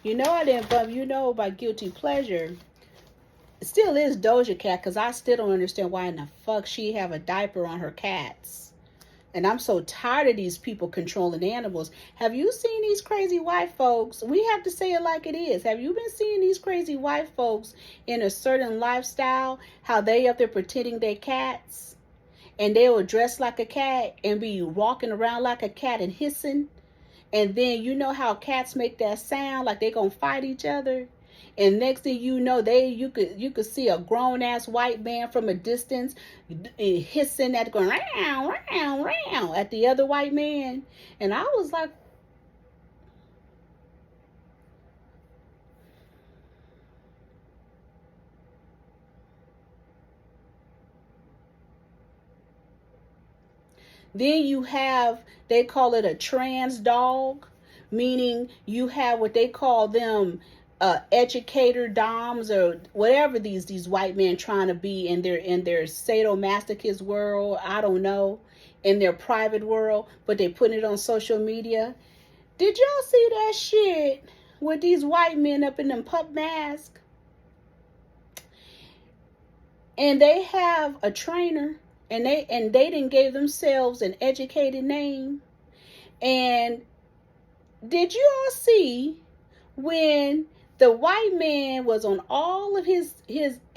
You know I didn't bump, about guilty pleasure. It still is Doja Cat, because I still don't understand why in the fuck she have a diaper on her cats. And I'm so tired of these people controlling animals. Have you seen these crazy white folks? We have to say it like it is. Have you been seeing these crazy white folks in a certain lifestyle? How they up there pretending they cats? And they will dress like a cat and be walking around like a cat and hissing. And then you know how cats make that sound like they gonna fight each other. And next thing you know, you could see a grown ass white man from a distance hissing at going round, round, round at the other white man. And I was like, then you have, they call it a trans dog, meaning you have what they call them educator doms or whatever these white men trying to be in their sadomasochist world. I don't know, in their private world, but they putting it on social media. Did y'all see that shit with these white men up in them pup masks? And they have a trainer, and they didn't give themselves an educated name. And did you all see when the white man was on all of his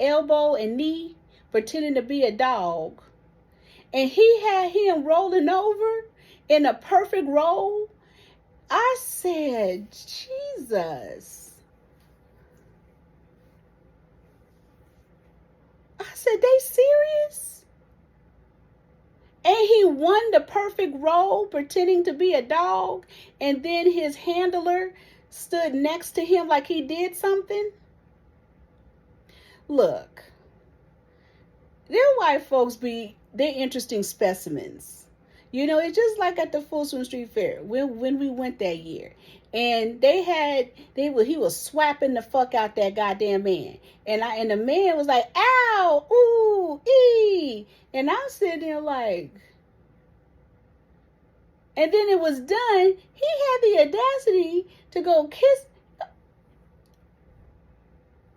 elbow and knee pretending to be a dog, and he had him rolling over in a perfect roll? I said, Jesus. I said, they serious? And he won the perfect role pretending to be a dog, and then his handler stood next to him like he did something? Look, them white folks they're interesting specimens. You know, it's just like at the Folsom Street Fair when we went that year. And he was swapping the fuck out that goddamn man. And the man was like, ow, ooh, ee. And I'm sitting there like, and then it was done. He had the audacity to go kiss.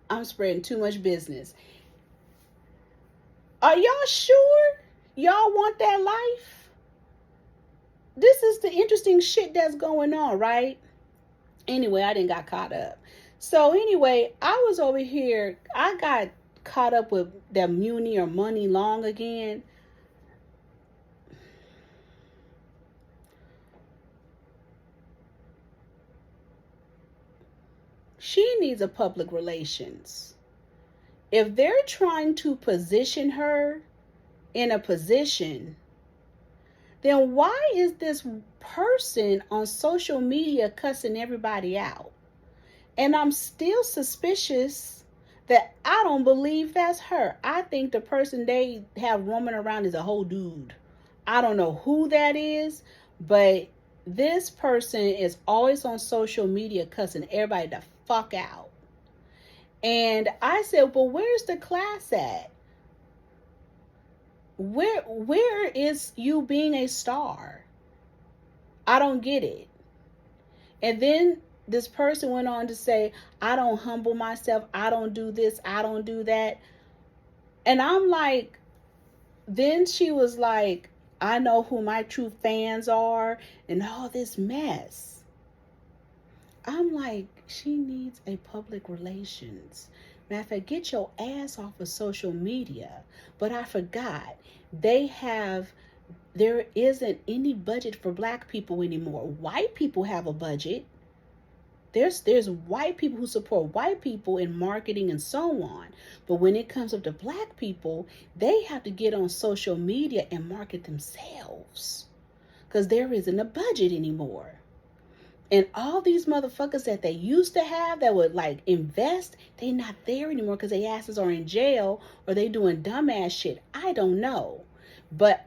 I'm spreading too much business. Are y'all sure y'all want that life? This is the interesting shit that's going on, right? Anyway, I didn't got caught up. So anyway, I was over here. I got caught up with that Muni or Money Long again. She needs a public relations. If they're trying to position her in a position, then why is this person on social media cussing everybody out? And I'm still suspicious that I don't believe that's her. I think the person they have roaming around is a whole dude. I don't know who that is, but this person is always on social media cussing everybody the fuck out. And I said, well, where's the class at? Where is you being a star? I don't get it. And then this person went on to say, I don't humble myself. I don't do this. I don't do that. And I'm like, then she was like, I know who my true fans are and all this mess. I'm like, she needs a public relations. Matter of fact, get your ass off of social media. But I forgot, there isn't any budget for black people anymore. White people have a budget. There's white people who support white people in marketing and so on. But when it comes up to black people, they have to get on social media and market themselves. Because there isn't a budget anymore. And all these motherfuckers that they used to have that would like invest, they not there anymore because their asses are in jail or they doing dumbass shit. I don't know. But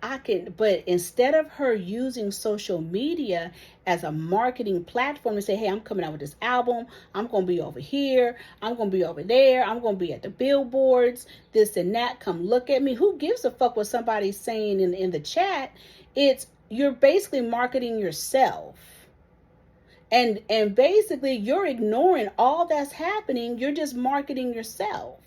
instead of her using social media as a marketing platform to say, hey, I'm coming out with this album, I'm going to be over here, I'm going to be over there, I'm going to be at the billboards, this and that, come look at me. Who gives a fuck what somebody's saying in the chat? You're basically marketing yourself. And basically you're ignoring all that's happening. You're just marketing yourself.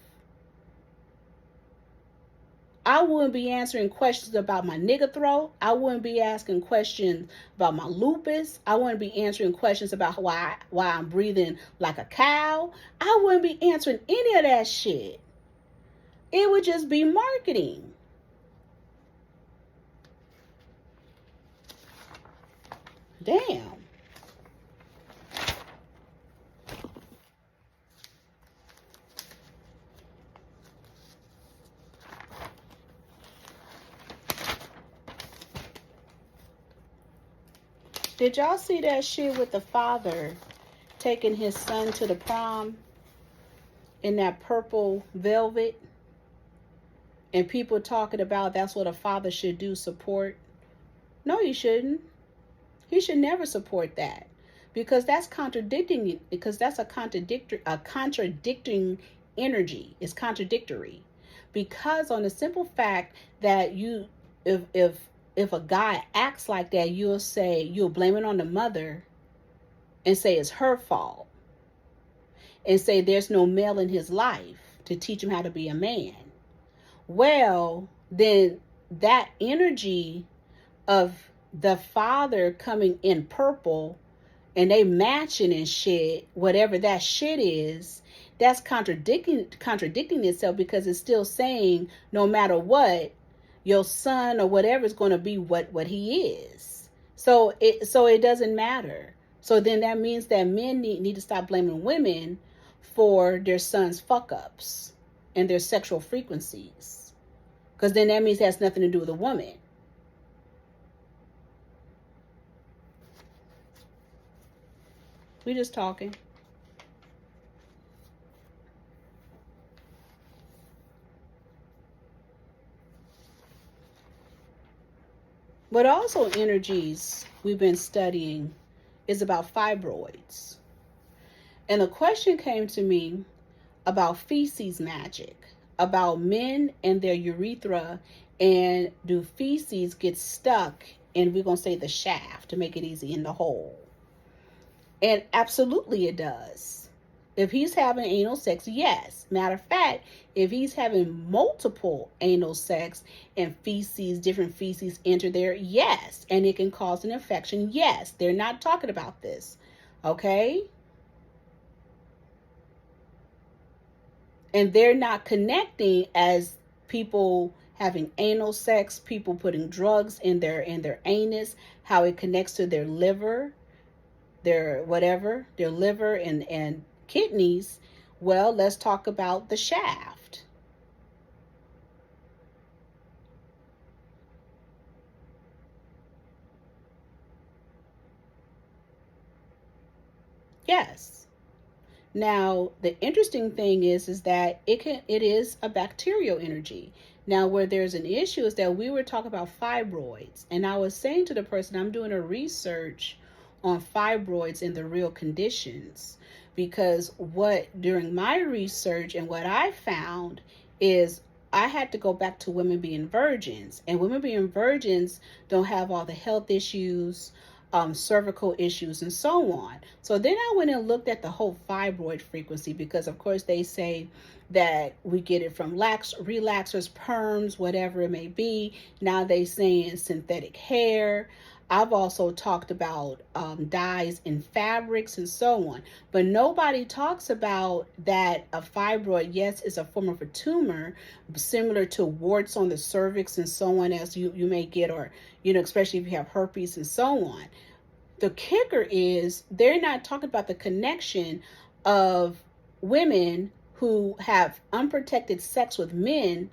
I wouldn't be answering questions about my nigga throat. I wouldn't be asking questions about my lupus. I wouldn't be answering questions about why I'm breathing like a cow. I wouldn't be answering any of that shit. It would just be marketing. Damn. Did y'all see that shit with the father taking his son to the prom in that purple velvet? And people talking about that's what a father should do, support. No, he shouldn't. He should never support that. Because that's contradicting, because that's a contradicting energy. It's contradictory. Because on the simple fact that if a guy acts like that, you'll blame it on the mother and say it's her fault. And say there's no male in his life to teach him how to be a man. Well, then that energy of the father coming in purple and they matching and shit, whatever that shit is, that's contradicting itself, because it's still saying no matter what, your son or whatever is going to be what he is. So it doesn't matter. So then that means that men need to stop blaming women for their sons' fuck ups and their sexual frequencies. Because then that means it has nothing to do with a woman. We just talking. But also energies we've been studying is about fibroids. And a question came to me about feces magic, about men and their urethra, and do feces get stuck in, we're going to say the shaft to make it easy, in the hole. And absolutely it does. If he's having anal sex, yes. Matter of fact, if he's having multiple anal sex and feces, different feces enter there, yes. And it can cause an infection, yes. They're not talking about this, okay? And they're not connecting as people having anal sex, people putting drugs in their anus, how it connects to their liver, their liver and kidneys. Well, let's talk about the shaft. Yes. Now, the interesting thing is that it is a bacterial energy. Now, where there's an issue is that we were talking about fibroids, and I was saying to the person, I'm doing a research on fibroids and the real conditions, because during my research and what I found is I had to go back to women being virgins, and women being virgins don't have all the health issues, cervical issues, and so on. So then I went and looked at the whole fibroid frequency, because of course they say that we get it from relaxers, perms, whatever it may be. Now they saying synthetic hair. I've also talked about dyes in fabrics and so on. But nobody talks about that a fibroid, yes, is a form of a tumor, similar to warts on the cervix and so on, as you may get, or, especially if you have herpes and so on. the kicker is they're not talking about the connection of women who have unprotected sex with men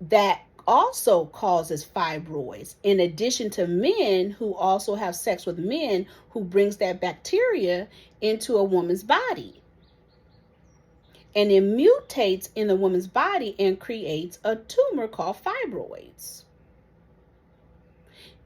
that also causes fibroids, in addition to men who also have sex with men who brings that bacteria into a woman's body. And it mutates in the woman's body and creates a tumor called fibroids.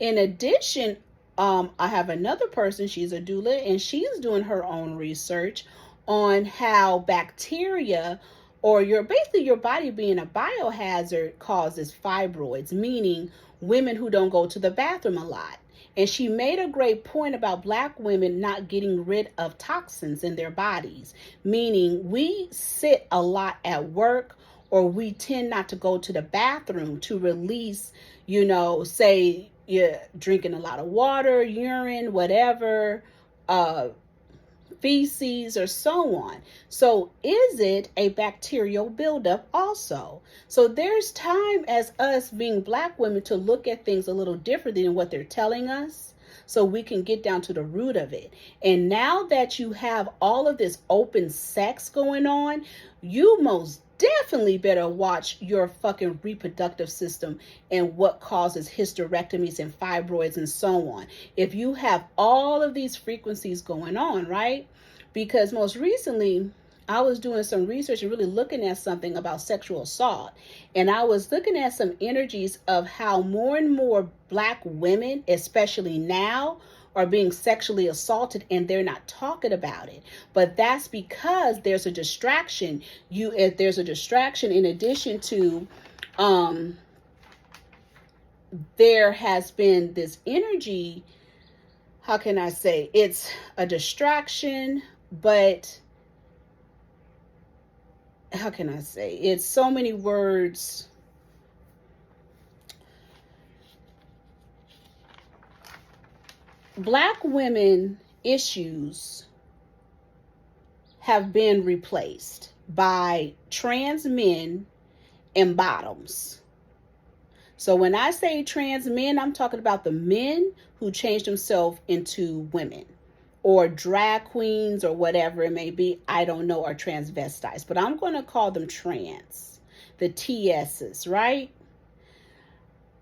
In addition, I have another person, she's a doula, and she's doing her own research on how bacteria, or basically your body being a biohazard, causes fibroids, meaning women who don't go to the bathroom a lot. And she made a great point about Black women not getting rid of toxins in their bodies, meaning we sit a lot at work, or we tend not to go to the bathroom to release, say you're drinking a lot of water, urine, whatever, feces, or so on. So is it a bacterial buildup also? So there's time as us being Black women to look at things a little differently than what they're telling us, so we can get down to the root of it. And now that you have all of this open sex going on, you most definitely better watch your fucking reproductive system and what causes hysterectomies and fibroids and so on. If you have all of these frequencies going on, right? Because most recently, I was doing some research and really looking at something about sexual assault. And I was looking at some energies of how more and more Black women, especially now, are being sexually assaulted, and they're not talking about it. But that's because there's a distraction. There's a distraction in addition to there has been this energy. How can I say? It's a distraction, but how can I say? It's so many words. Black women issues have been replaced by trans men and bottoms. So when I say trans men, I'm talking about the men who changed themselves into women, or drag queens, or whatever it may be. I don't know, or transvestites, but I'm going to call them trans, the TSs, right?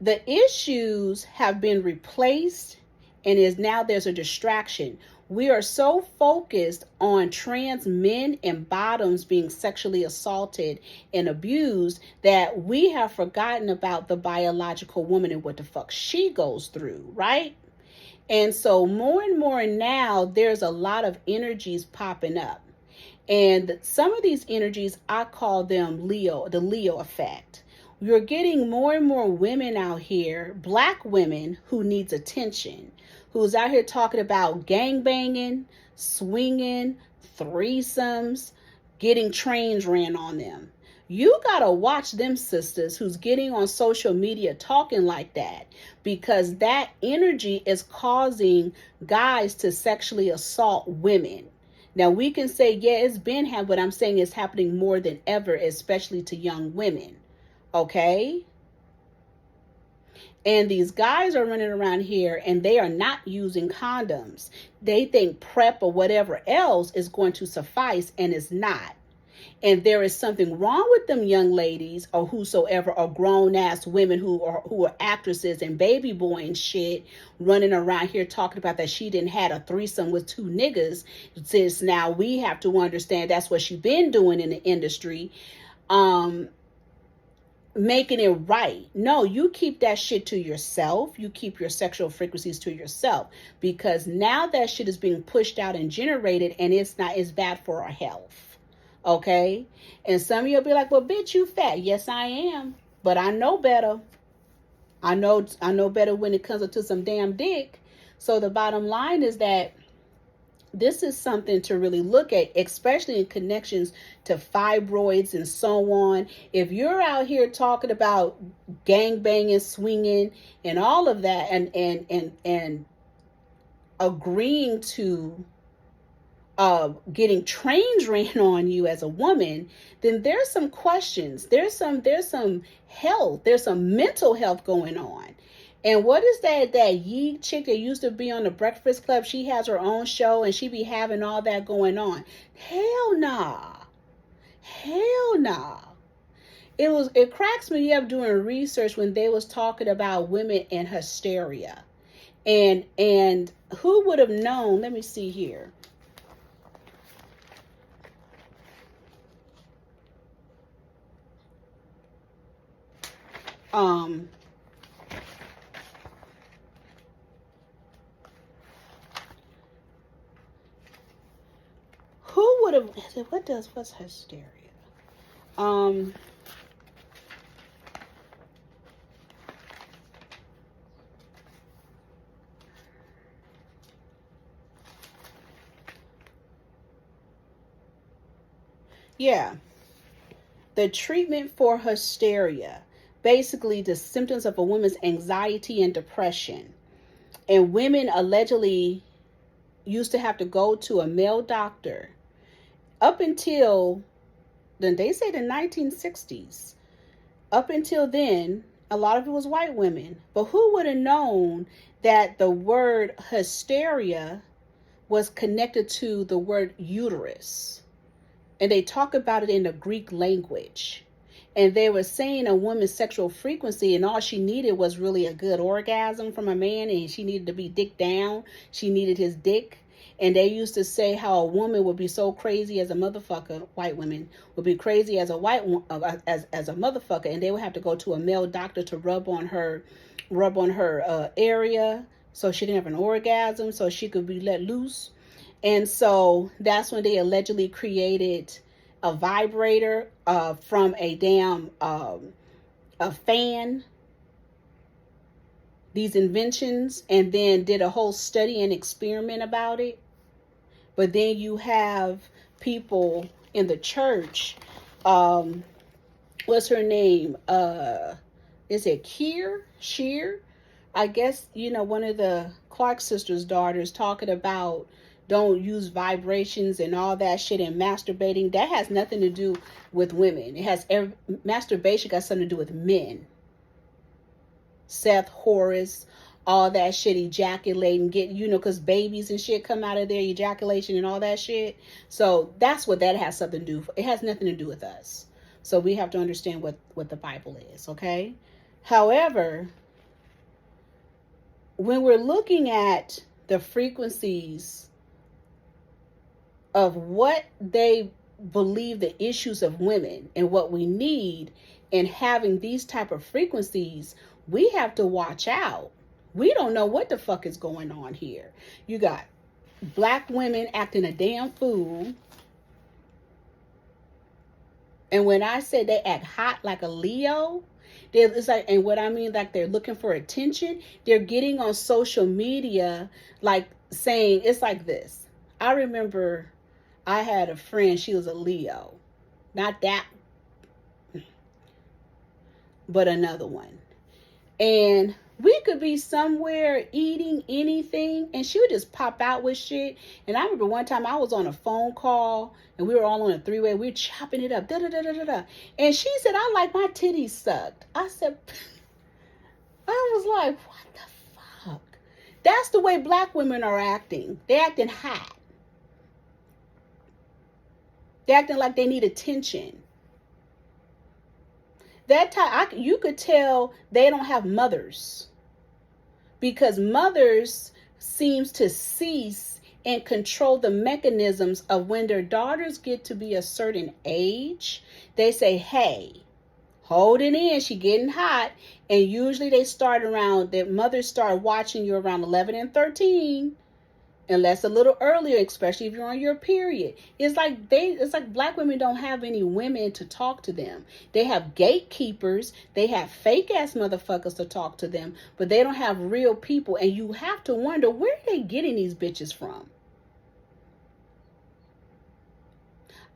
The issues have been replaced, and there's a distraction. We are so focused on trans men and bottoms being sexually assaulted and abused that we have forgotten about the biological woman and what the fuck she goes through, right? And so more and more now, there's a lot of energies popping up. And some of these energies, I call them the Leo effect. You're getting more and more women out here, Black women who needs attention, who's out here talking about gangbanging, swinging, threesomes, getting trains ran on them. You gotta watch them sisters who's getting on social media talking like that, because that energy is causing guys to sexually assault women. Now we can say, yeah, it's been happening, but I'm saying it's happening more than ever, especially to young women. Okay? And these guys are running around here and they are not using condoms. They think PrEP or whatever else is going to suffice, and it's not. And there is something wrong with them young ladies, or whosoever, or grown ass women who are actresses and baby boy and shit, running around here talking about that she didn't had a threesome with two niggas. Since now we have to understand that's what she been doing in the industry. Making it right. No, you keep that shit to yourself. You keep your sexual frequencies to yourself, because now that shit is being pushed out and generated, and it's bad for our health. Okay? And some of you will be like, well, bitch, you fat. Yes, I am. But I know better. I know better when it comes to some damn dick. So the bottom line is that this is something to really look at, especially in connections to fibroids and so on. If you're out here talking about gangbanging, swinging, and all of that, and agreeing to getting trains ran on you as a woman, then there's some questions. There's some health. There's some mental health going on. And what is that Yee chick that used to be on the Breakfast Club? She has her own show and she be having all that going on. Hell nah. Hell nah. It cracks me up doing research when they was talking about women and hysteria. And who would have known? Let me see here. Who would have, what's hysteria? Yeah. The treatment for hysteria. Basically, the symptoms of a woman's anxiety and depression. And women allegedly used to have to go to a male doctor up until then. They say the 1960s. Up until then, a lot of it was white women. But who would have known that the word hysteria was connected to the word uterus? And they talk about it in the Greek language. And they were saying a woman's sexual frequency, and all she needed was really a good orgasm from a man, and she needed to be dick down. She needed his dick. And they used to say how a woman would be so crazy as a motherfucker, white women would be crazy as a as a motherfucker, and they would have to go to a male doctor to rub on her area so she didn't have an orgasm, so she could be let loose. And so that's when they allegedly created a vibrator from a damn a fan, these inventions, and then did a whole study and experiment about it. But then you have people in the church, what's her name? Is it Shear? I guess, one of the Clark sisters' daughters talking about don't use vibrations and all that shit and masturbating. That has nothing to do with women. Masturbation got something to do with men. Seth, Horus, all that shit, ejaculating, because babies and shit come out of their ejaculation and all that shit. So that's what that has something to do. It has nothing to do with us. So we have to understand what the Bible is, okay? However, when we're looking at the frequencies of what they believe the issues of women and what we need in having these type of frequencies, we have to watch out. We don't know what the fuck is going on here. You got black women acting a damn fool. And when I say they act hot like a Leo, it's like, and what I mean, like they're looking for attention, they're getting on social media, like saying, it's like this. I remember I had a friend, she was a Leo. Not that, but another one. And we could be somewhere eating anything, and she would just pop out with shit. And I remember one time I was on a phone call, and we were all on a three-way. We were chopping it up, da-da-da-da-da-da. And she said, I like my titties sucked. I said, I was like, what the fuck? That's the way black women are acting. They're acting hot. They're acting like they need attention. That time, you could tell they don't have mothers, because mothers seems to cease and control the mechanisms of when their daughters get to be a certain age. They say, hey, hold it in, she getting hot. And usually they start around, their mothers start watching you around 11 and 13. Unless a little earlier, especially if you're on your period. It's like black women don't have any women to talk to them. They have gatekeepers. They have fake ass motherfuckers to talk to them, but they don't have real people. And you have to wonder, where are they getting these bitches from?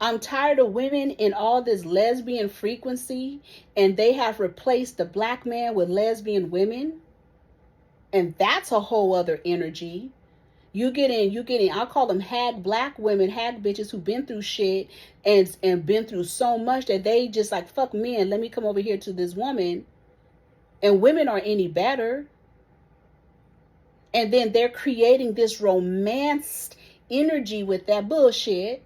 I'm tired of women in all this lesbian frequency, and they have replaced the black man with lesbian women. And that's a whole other energy. You get in, I'll call them hag black women, hag bitches who've been through shit and been through so much that they just like, fuck men, let me come over here to this woman. And women are any better. And then they're creating this romanced energy with that bullshit.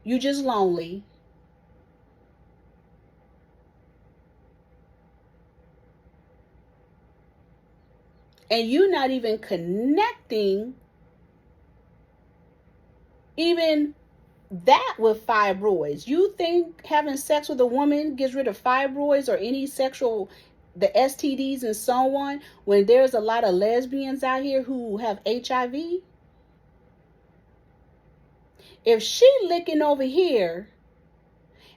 You just lonely. And you're not even connecting even that with fibroids. You think having sex with a woman gets rid of fibroids or any sexual, the STDs and so on, when there's a lot of lesbians out here who have HIV? If she licking over here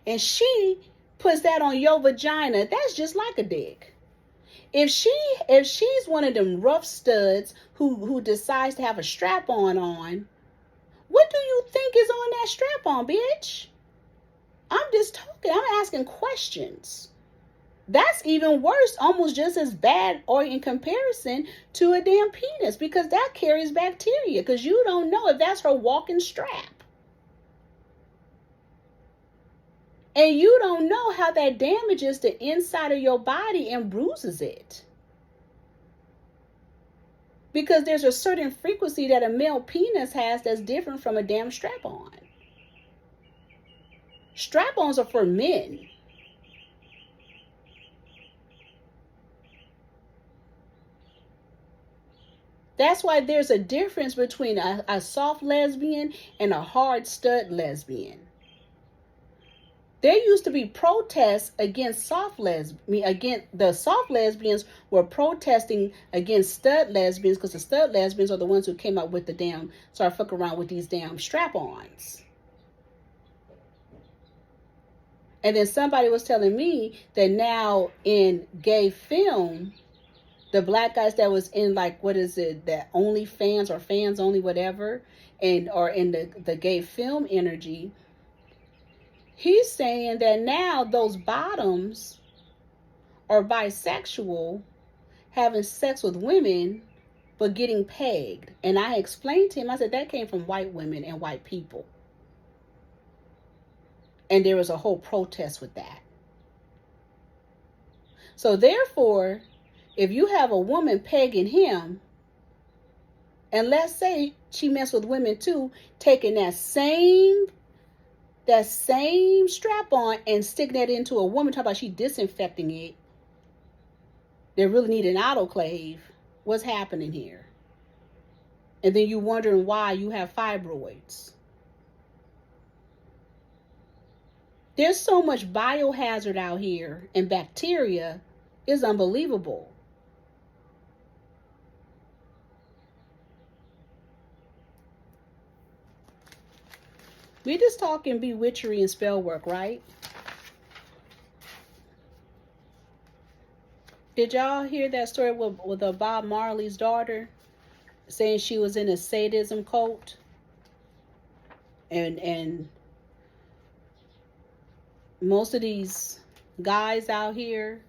and she puts that on your vagina, that's just like a dick. If she's one of them rough studs who decides to have a strap-on on, what do you think is on that strap-on, bitch? I'm just talking. I'm asking questions. That's even worse, almost just as bad or in comparison to a damn penis, because that carries bacteria, because you don't know if that's her walking strap. And you don't know how that damages the inside of your body and bruises it. Because there's a certain frequency that a male penis has that's different from a damn strap-on. Strap-ons are for men. That's why there's a difference between a soft lesbian and a hard stud lesbian. There used to be protests against the soft lesbians were protesting against stud lesbians, because the stud lesbians are the ones who came up with started fucking around with these damn strap-ons. And then somebody was telling me that now in gay film, the black guys that was in that OnlyFans or fans only, whatever, or in the gay film energy, he's saying that now those bottoms are bisexual, having sex with women, but getting pegged. And I explained to him, I said, that came from white women and white people. And there was a whole protest with that. So therefore, if you have a woman pegging him, and let's say she messed with women too, taking that same strap on and sticking that into a woman, talk about she disinfecting it, they really need an autoclave. What's happening here? And then you wondering why you have fibroids. There's so much biohazard out here, and bacteria is unbelievable. We just talking bewitchery and spellwork, right? Did y'all hear that story with Bob Marley's daughter saying she was in a sadism cult? And most of these guys out here,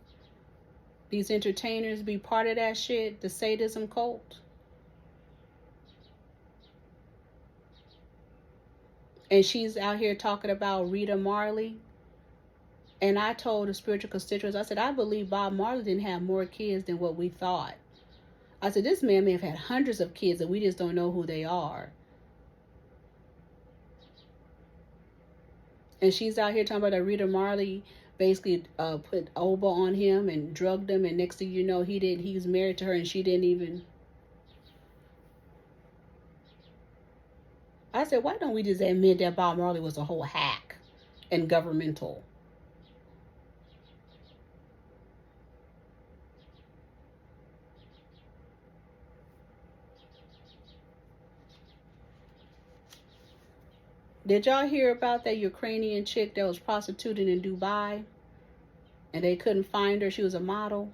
these entertainers, be part of that shit, the sadism cult. And she's out here talking about Rita Marley. And I told the spiritual constituents, I said, I believe Bob Marley didn't have more kids than what we thought. I said, this man may have had hundreds of kids and we just don't know who they are. And she's out here talking about that Rita Marley basically put Oba on him and drugged him. And next thing you know, he was married to her and she didn't even. I said, why don't we just admit that Bob Marley was a whole hack and governmental? Did y'all hear about that Ukrainian chick that was prostituting in Dubai? And they couldn't find her. She was a model.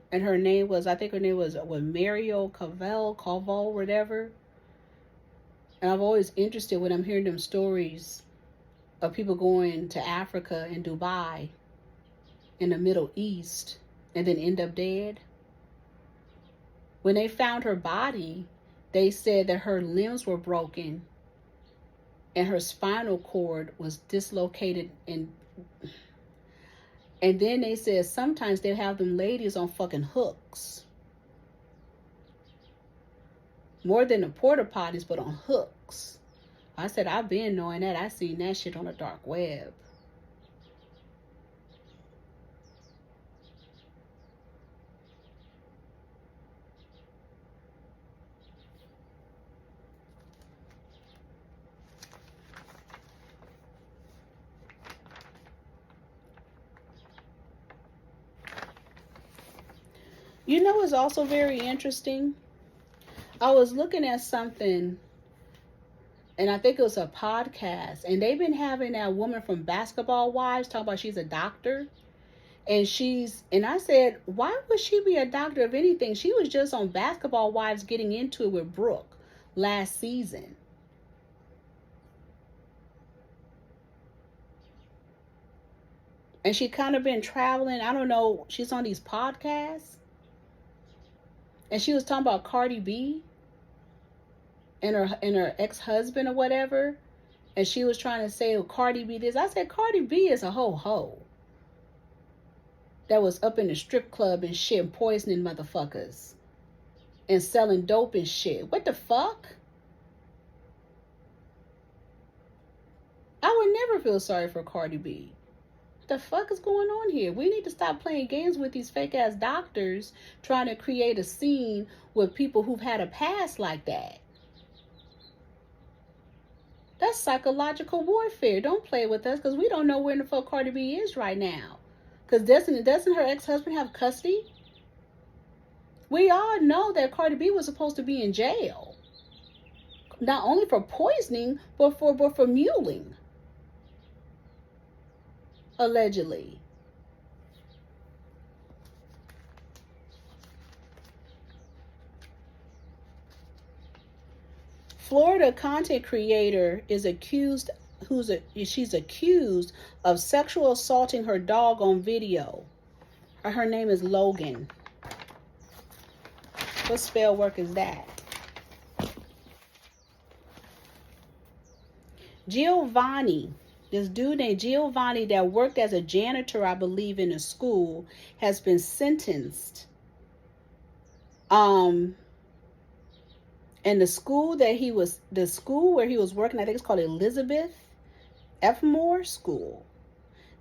And her name was, I think her name was Mario Calvo, whatever. And I'm always interested when I'm hearing them stories of people going to Africa and Dubai in the Middle East and then end up dead. When they found her body, they said that her limbs were broken and her spinal cord was dislocated and And then they said sometimes they have them ladies on fucking hooks. More than the porta potties, but on hooks. I said, I've been knowing that. I seen that shit on the dark web. You know what's also very interesting? I was looking at something, and I think it was a podcast, and they've been having that woman from Basketball Wives talk about she's a doctor. And I said, why would she be a doctor of anything? She was just on Basketball Wives getting into it with Brooke last season. And she kind of been traveling. I don't know. She's on these podcasts. And she was talking about Cardi B and her ex-husband or whatever. And she was trying to say, oh, Cardi B this. I said, Cardi B is a hoe that was up in the strip club and shit and poisoning motherfuckers and selling dope and shit. What the fuck? I would never feel sorry for Cardi B. The fuck is going on here? We need to stop playing games with these fake ass doctors trying to create a scene with people who've had a past like that. That's psychological warfare. Don't play with us, because we don't know where the fuck Cardi B is right now. Because doesn't her ex-husband have custody? We all know that Cardi B was supposed to be in jail. Not only for poisoning, but for muling. Allegedly. Florida content creator is accused she's accused of sexual assaulting her dog on video. Her name is Logan. What spellwork is that? Giovanni. This dude named Giovanni that worked as a janitor, I believe, in a school, has been sentenced. And the school where he was working, I think it's called Elizabeth F. Moore School.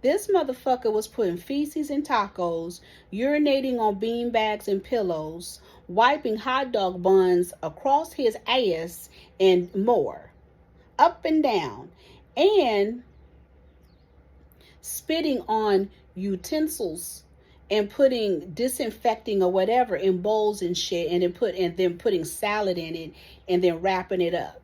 This motherfucker was putting feces in tacos, urinating on beanbags and pillows, wiping hot dog buns across his ass and more, up and down, and spitting on utensils and putting disinfecting or whatever in bowls and shit, and then putting salad in it and then wrapping it up.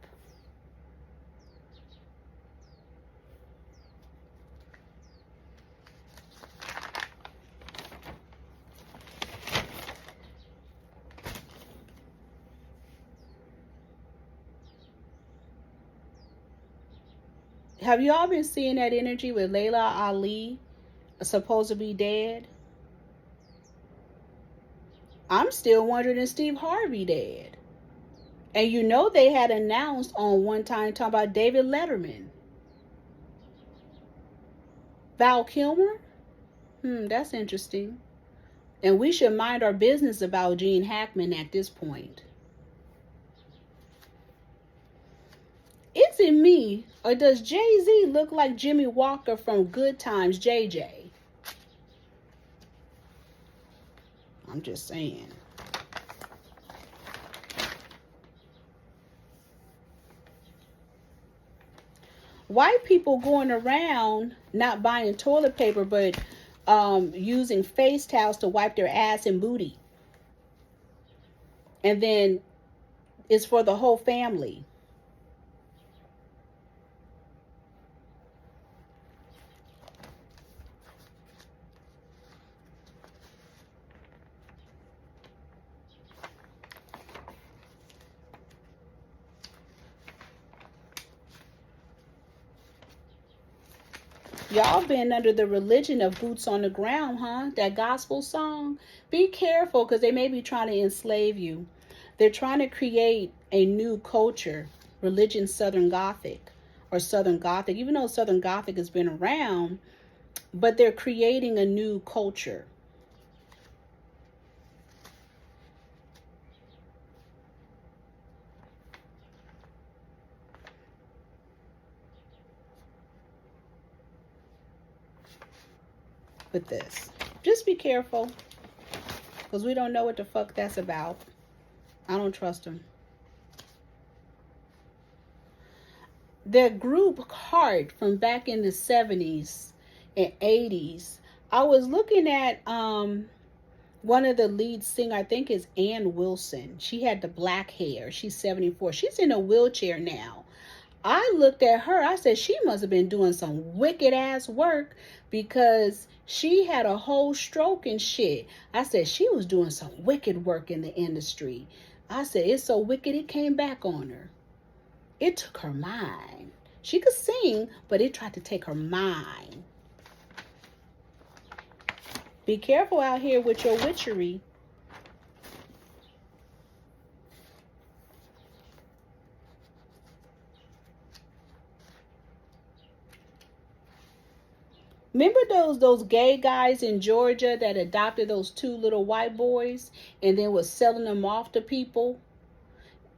Have you all been seeing that energy with Layla Ali supposed to be dead? I'm still wondering if Steve Harvey dead. And you know they had announced on one time talking about David Letterman. Val Kilmer? That's interesting. And we should mind our business about Gene Hackman at this point. Is it me, or does Jay-Z look like Jimmy Walker from Good Times, JJ? I'm just saying. White people going around not buying toilet paper, but using face towels to wipe their ass and booty. And then it's for the whole family. Y'all been under the religion of boots on the ground, huh? That gospel song? Be careful, because they may be trying to enslave you. They're trying to create a new culture, religion Southern Gothic, or Southern Gothic. Even though Southern Gothic has been around, but they're creating a new culture. With this, just be careful, because we don't know what the fuck that's about. I don't trust them. Their group Heart from back in the 70s and 80s. I was looking at one of the lead singer, I think is Ann Wilson. She had the black hair. She's 74. She's in a wheelchair now. I looked at her. I said she must have been doing some wicked ass work, because she had a whole stroke and shit. I said she was doing some wicked work in the industry. I said it's so wicked it came back on her. It took her mind. She could sing, but it tried to take her mind. Be careful out here with your witchery. Remember those gay guys in Georgia that adopted those 2 little white boys and then was selling them off to people?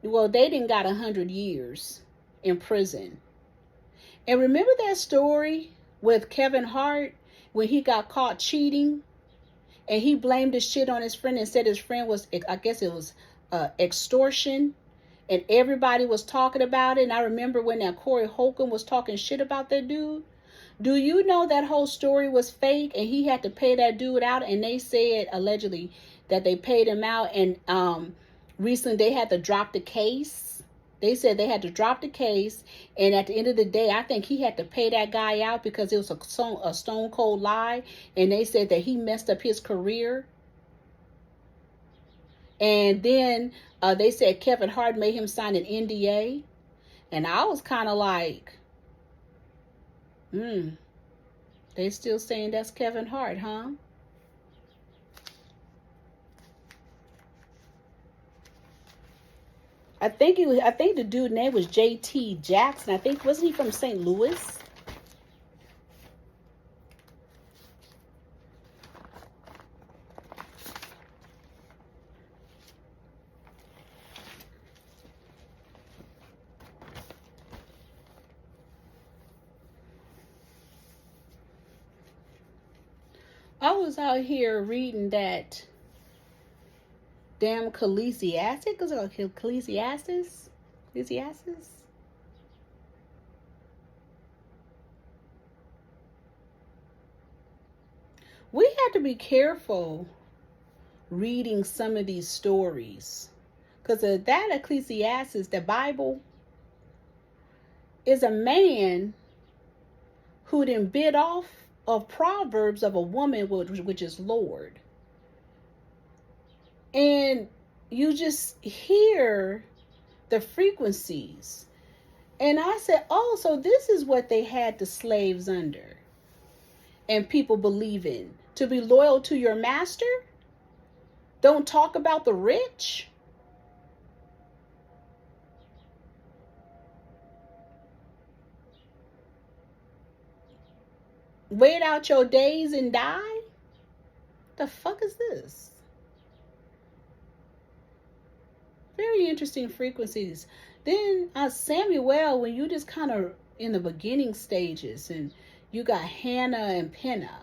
Well, they didn't got 100 years in prison. And remember that story with Kevin Hart when he got caught cheating and he blamed his shit on his friend and said his friend was, I guess it was extortion, and everybody was talking about it. And I remember when that Corey Holcomb was talking shit about that dude. Do you know that whole story was fake and he had to pay that dude out? And they said allegedly that they paid him out, and recently they had to drop the case. They said they had to drop the case, and at the end of the day, I think he had to pay that guy out because it was a stone cold lie, and they said that he messed up his career. And then they said Kevin Hart made him sign an NDA, and I was kind of like, they still saying that's Kevin Hart, huh? I think the dude's name was JT Jackson. I think, wasn't he from St. Louis? I was out here reading that damn Ecclesiastes. Ecclesiastes? We have to be careful reading some of these stories, because that Ecclesiastes, the Bible, is a man who didn't bid off of Proverbs of a woman, which is Lord. And you just hear the frequencies. And I said, oh, so this is what they had the slaves under. And people believe in. To be loyal to your master? Don't talk about the rich? Wait out your days and die? The fuck is this? Very interesting frequencies. Then Samuel, when you just kind of in the beginning stages, and you got Hannah and Penna.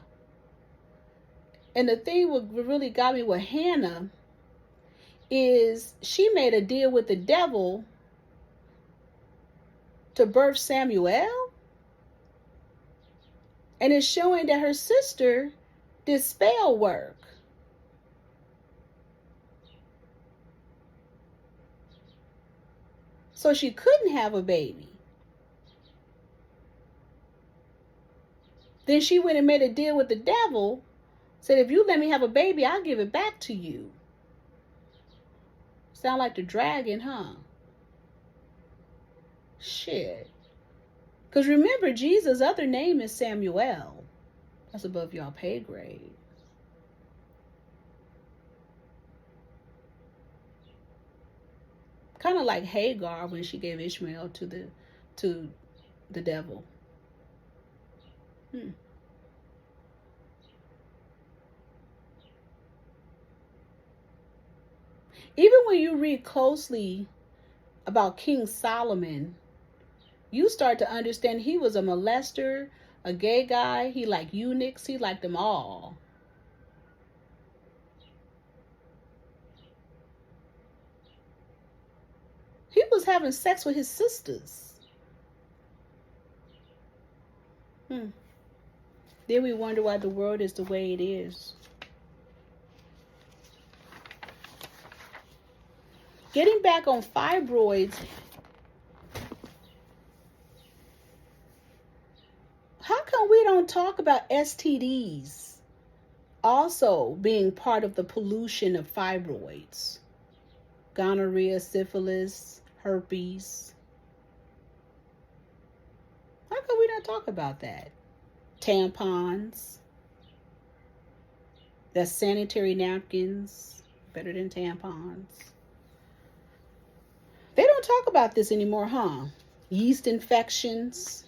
And the thing what really got me with Hannah is she made a deal with the devil to birth Samuel. And it's showing that her sister did spell work. So she couldn't have a baby. Then she went and made a deal with the devil. Said, if you let me have a baby, I'll give it back to you. Sound like the dragon, huh? Shit. Because remember, Jesus' other name is Samuel. That's above y'all pay grade. Kind of like Hagar when she gave Ishmael to the devil. Even when you read closely about King Solomon, you start to understand he was a molester, a gay guy. He liked eunuchs. He liked them all. He was having sex with his sisters. Then we wonder why the world is the way it is. Getting back on fibroids, how come we don't talk about STDs also being part of the pollution of fibroids? Gonorrhea, syphilis, herpes. How come we don't talk about that? Tampons. That's sanitary napkins. Better than tampons. They don't talk about this anymore, huh? Yeast infections.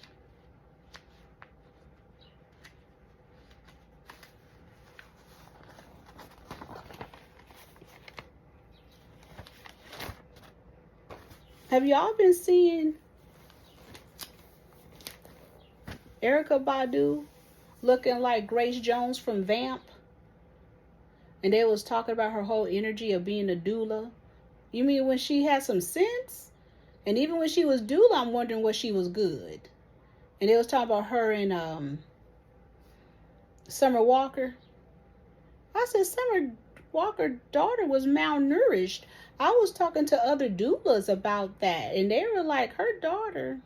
Have y'all been seeing Erykah Badu looking like Grace Jones from Vamp? And they was talking about her whole energy of being a doula. You mean when she had some sense? And even when she was doula, I'm wondering what she was good. And they was talking about her and Summer Walker. I said Summer Walker's daughter was malnourished. I was talking to other doulas about that, and they were like, her daughter.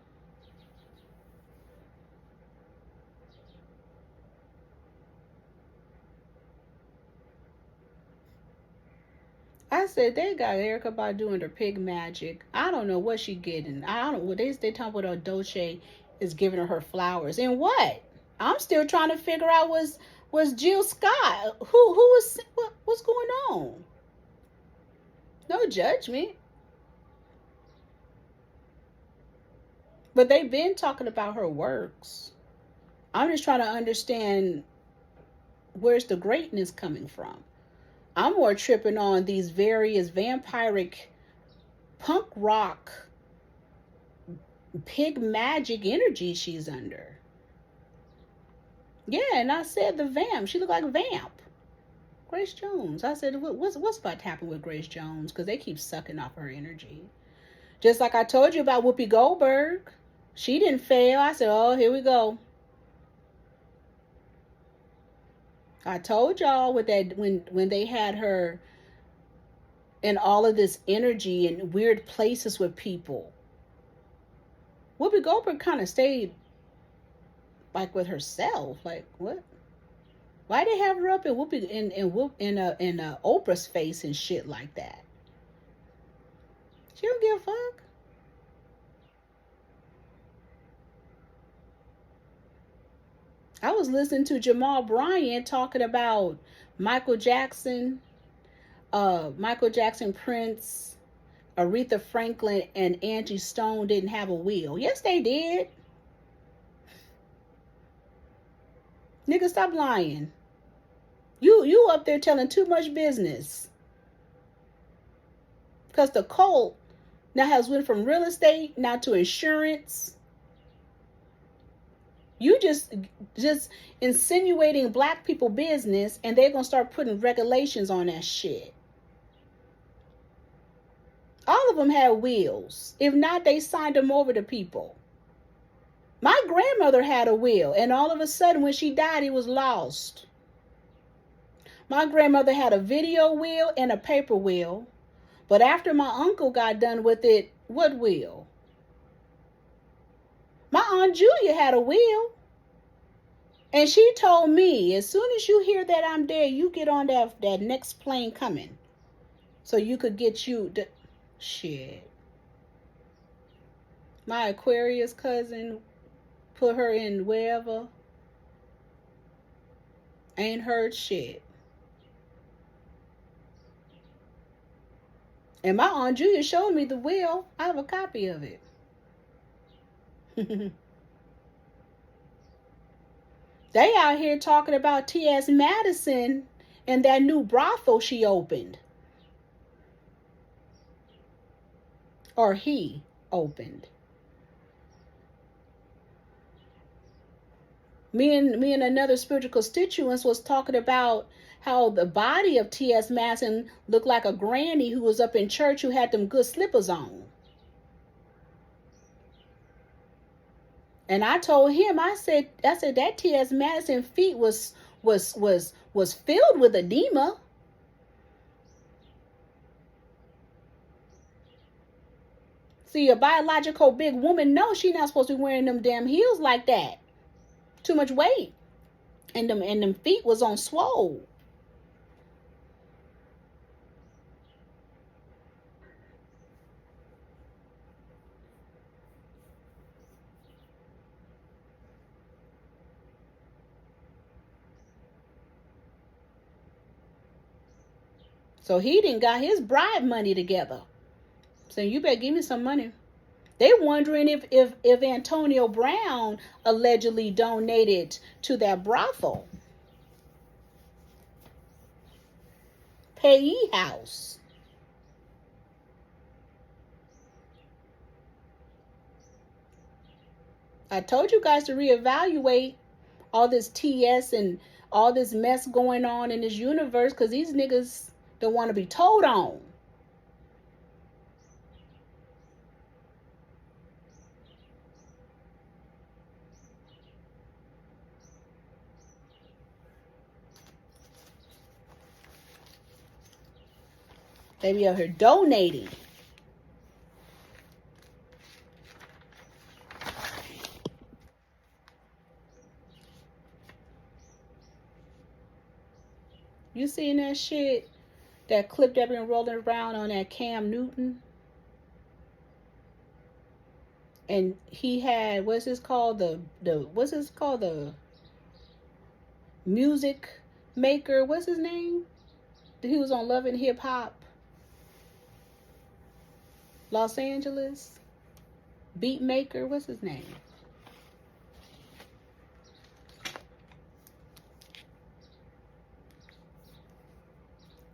I said, they got Erykah Badu doing her pig magic. I don't know what she getting. I don't know. They talk about Dolce is giving her flowers. And what? I'm still trying to figure out was Jill Scott. What's going on? No judgment. But they've been talking about her works. I'm just trying to understand where's the greatness coming from. I'm more tripping on these various vampiric punk rock pig magic energy she's under. Yeah, and I said the vamp. She looked like Vamp. Grace Jones. I said, what's about to happen with Grace Jones? Because they keep sucking off her energy. Just like I told you about Whoopi Goldberg. She didn't fail. I said, oh, here we go. I told y'all with that when they had her in all of this energy in weird places with people. Whoopi Goldberg kind of stayed like with herself. Like, what? Why they have her up in Whoopi in Oprah's face and shit like that? She don't give a fuck. I was listening to Jamal Bryant talking about Michael Jackson, Prince, Aretha Franklin, and Angie Stone didn't have a will. Yes, they did. Nigga, stop lying. You up there telling too much business. Because the cult now has went from real estate now to insurance. You just insinuating black people business, and they're going to start putting regulations on that shit. All of them had wills. If not, they signed them over to people. My grandmother had a will, and all of a sudden when she died, it was lost. My grandmother had a video will and a paper will, but after my uncle got done with it, what will? My Aunt Julia had a will, and she told me, as soon as you hear that I'm dead, you get on that next plane coming, so you could get you the shit. My Aquarius cousin put her in wherever. Ain't heard shit. And my Aunt Julia showed me the will. I have a copy of it. They out here talking about T.S. Madison and that new brothel she opened. or he opened. Me and another spiritual constituents was talking about how the body of T.S. Madison looked like a granny who was up in church who had them good slippers on. And I told him, I said that T.S. Madison feet was filled with edema. See, a biological big woman knows she's not supposed to be wearing them damn heels like that. Too much weight. And them feet was on swole. So he didn't got his bride money together. So you better give me some money. They wondering if Antonio Brown allegedly donated to that brothel. Payee house. I told you guys to reevaluate all this TS and all this mess going on in this universe, because these niggas don't want to be told on. They be out here donating. You seen that shit? That clip that been rolling around on that Cam Newton? And he had, what's this called? The music maker. What's his name? He was on Love and Hip Hop. Los Angeles. Beat maker. What's his name?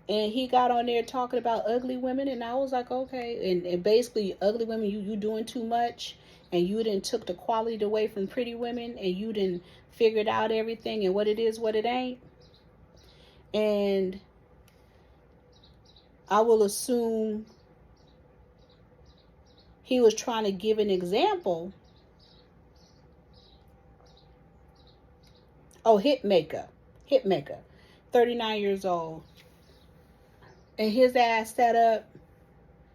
And he got on there talking about ugly women, and I was like, okay. And basically, ugly women, you doing too much, and you done took the quality away from pretty women, and you done figured out everything and what it is, what it ain't. And I will assume he was trying to give an example. Oh, Hitmaker, 39 years old. And his ass sat up,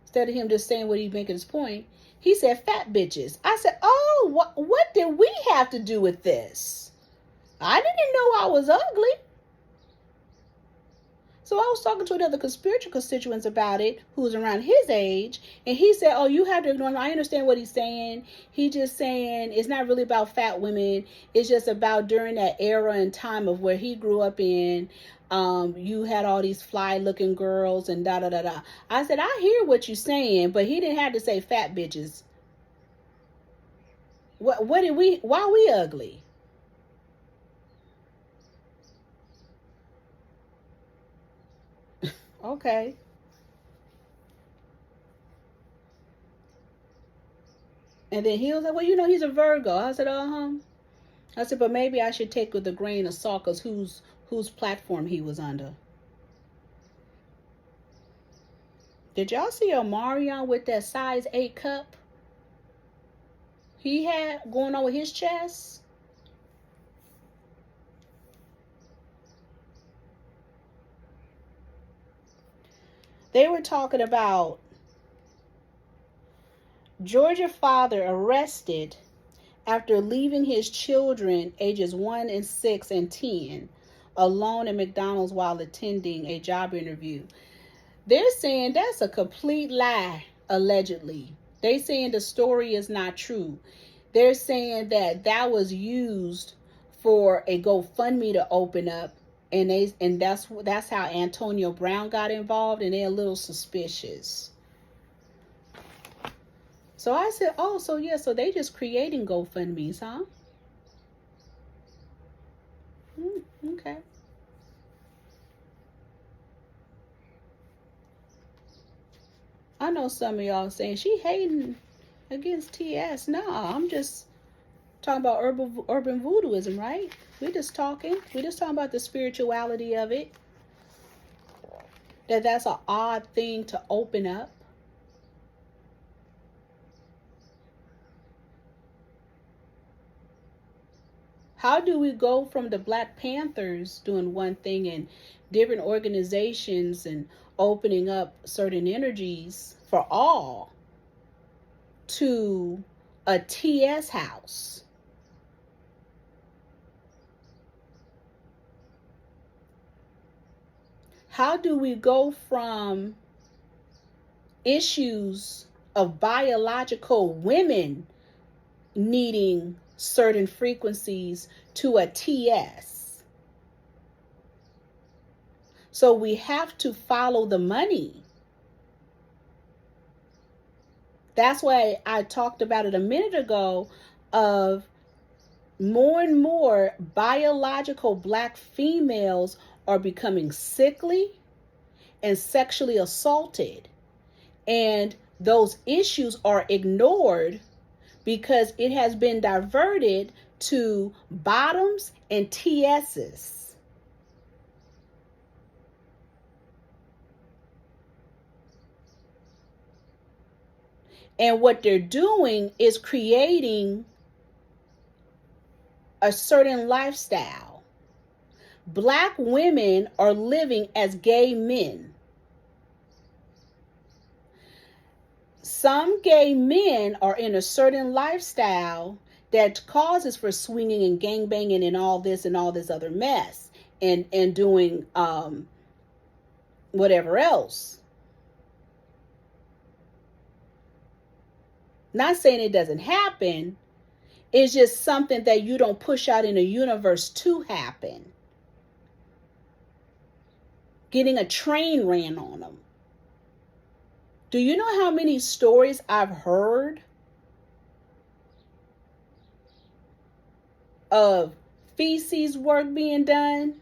instead of him just saying what he's making his point, he said fat bitches. I said, oh, what did we have to do with this? I didn't know I was ugly. So I was talking to another spiritual constituent about it, who was around his age, and he said, oh, you have to ignore him. I understand what he's saying. He's just saying it's not really about fat women. It's just about during that era and time of where he grew up in, you had all these fly looking girls and da da da da. I said, I hear what you're saying, but he didn't have to say fat bitches. Why we ugly? Okay. And then he was like, well, he's a Virgo. I said, I said, but maybe I should take with a grain of salt, because whose platform he was under. Did y'all see Omarion with that size 8 cup he had going on with his chest? They were talking about Georgia father arrested after leaving his children ages 1 and 6 and 10 alone at McDonald's while attending a job interview. They're saying that's a complete lie, allegedly. They're saying the story is not true. They're saying that was used for a GoFundMe to open up, and that's how Antonio Brown got involved, and they're a little suspicious. So I said, oh, so they just creating GoFundMes, huh? Okay. I know some of y'all saying she hating against TS. No, I'm just talking about urban voodooism, right? We're just talking. We're just talking about the spirituality of it. That's an odd thing to open up. How do we go from the Black Panthers doing one thing and different organizations and opening up certain energies for all to a TS house? How do we go from issues of biological women needing certain frequencies to a TS? So we have to follow the money. That's why I talked about it a minute ago of more and more biological Black females are becoming sickly and sexually assaulted. And those issues are ignored because it has been diverted to bottoms and TSs. And what they're doing is creating a certain lifestyle. Black women are living as gay men. Some gay men are in a certain lifestyle that causes for swinging and gangbanging and all this other mess and doing whatever else. Not saying it doesn't happen. It's just something that you don't push out in the universe to happen. Getting a train ran on them. Do you know how many stories I've heard of feces work being done,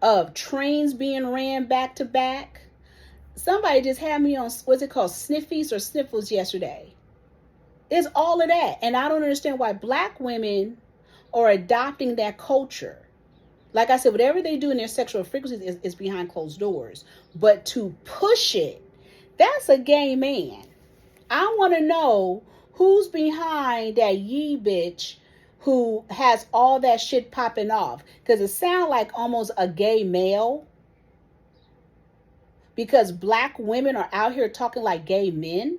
of trains being ran back to back? Somebody just had me on, what's it called, sniffies or sniffles yesterday. It's all of that. And I don't understand why Black women are adopting that culture. Like I said, whatever they do in their sexual frequencies is behind closed doors. But to push it, that's a gay man. I want to know who's behind that yee bitch who has all that shit popping off. Because it sounds like almost a gay male. Because Black women are out here talking like gay men.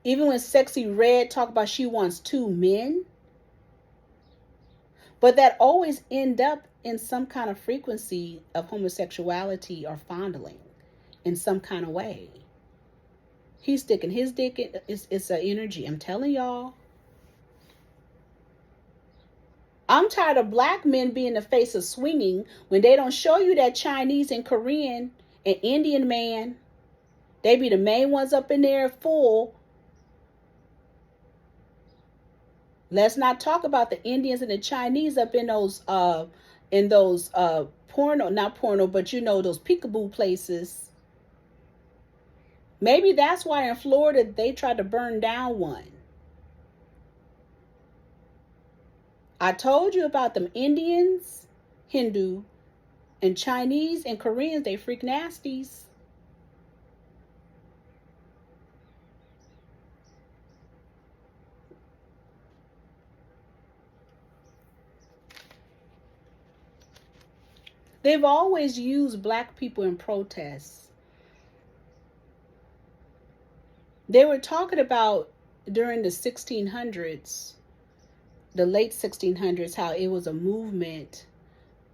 Even when Sexy Red talk about she wants 2 men. But that always end up in some kind of frequency of homosexuality or fondling in some kind of way. He's sticking his dick in. It's an energy. I'm telling y'all. I'm tired of Black men being the face of swinging when they don't show you that Chinese and Korean and Indian man. They be the main ones up in there full. Let's not talk about the Indians and the Chinese up in those porno, not porno, but you know, those peekaboo places. Maybe that's why in Florida they tried to burn down one. I told you about them Indians, Hindu, and Chinese and Koreans, they freak nasties. They've always used Black people in protests. They were talking about during the 1600s, the late 1600s, how it was a movement,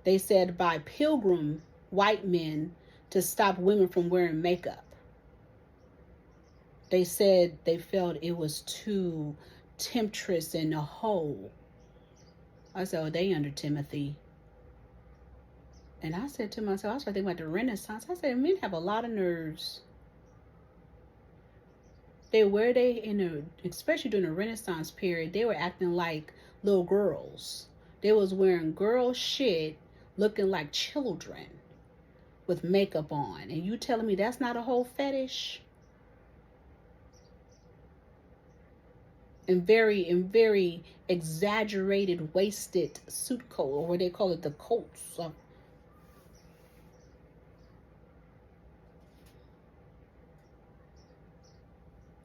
they said, by pilgrim white men to stop women from wearing makeup. They said they felt it was too temptress and a hoe. I said, oh, they under Timothy. And I said to myself, I was thinking about the Renaissance. I said, men have a lot of nerves. Especially during the Renaissance period, they were acting like little girls. They was wearing girl shit, looking like children. with makeup on. And you telling me that's not a whole fetish? And very exaggerated waisted suit coat, or what they call it, the coats.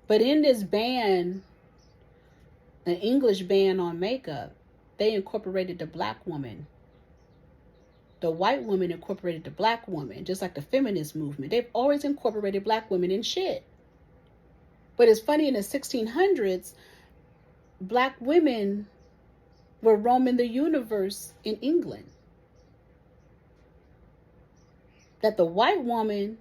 But in this ban, an English ban on makeup, they incorporated the black woman. The white woman incorporated the black woman, just like the feminist movement. They've always incorporated black women in shit. But it's funny, in the 1600s, black women were roaming the universe in England. That the white woman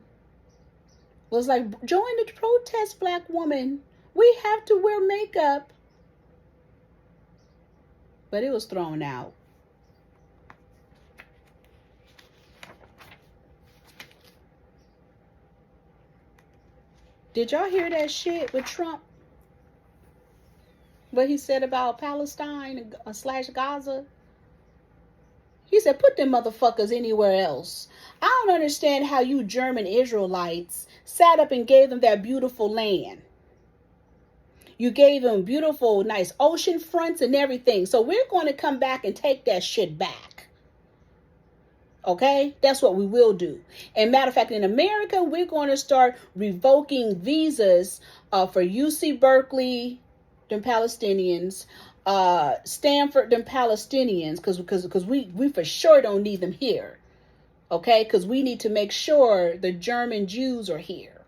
was like, join the protest, black woman. We have to wear makeup. But it was thrown out. Did y'all hear that shit with Trump? What he said about Palestine / Gaza? He said, put them motherfuckers anywhere else. I don't understand how you German Israelites sat up and gave them that beautiful land. You gave them beautiful, nice ocean fronts and everything. So we're going to come back and take that shit back. Okay? That's what we will do. And matter of fact, in America, we're going to start revoking visas for UC Berkeley, them Palestinians, Stanford, them Palestinians, because we for sure don't need them here. Okay? Because we need to make sure the German Jews are here.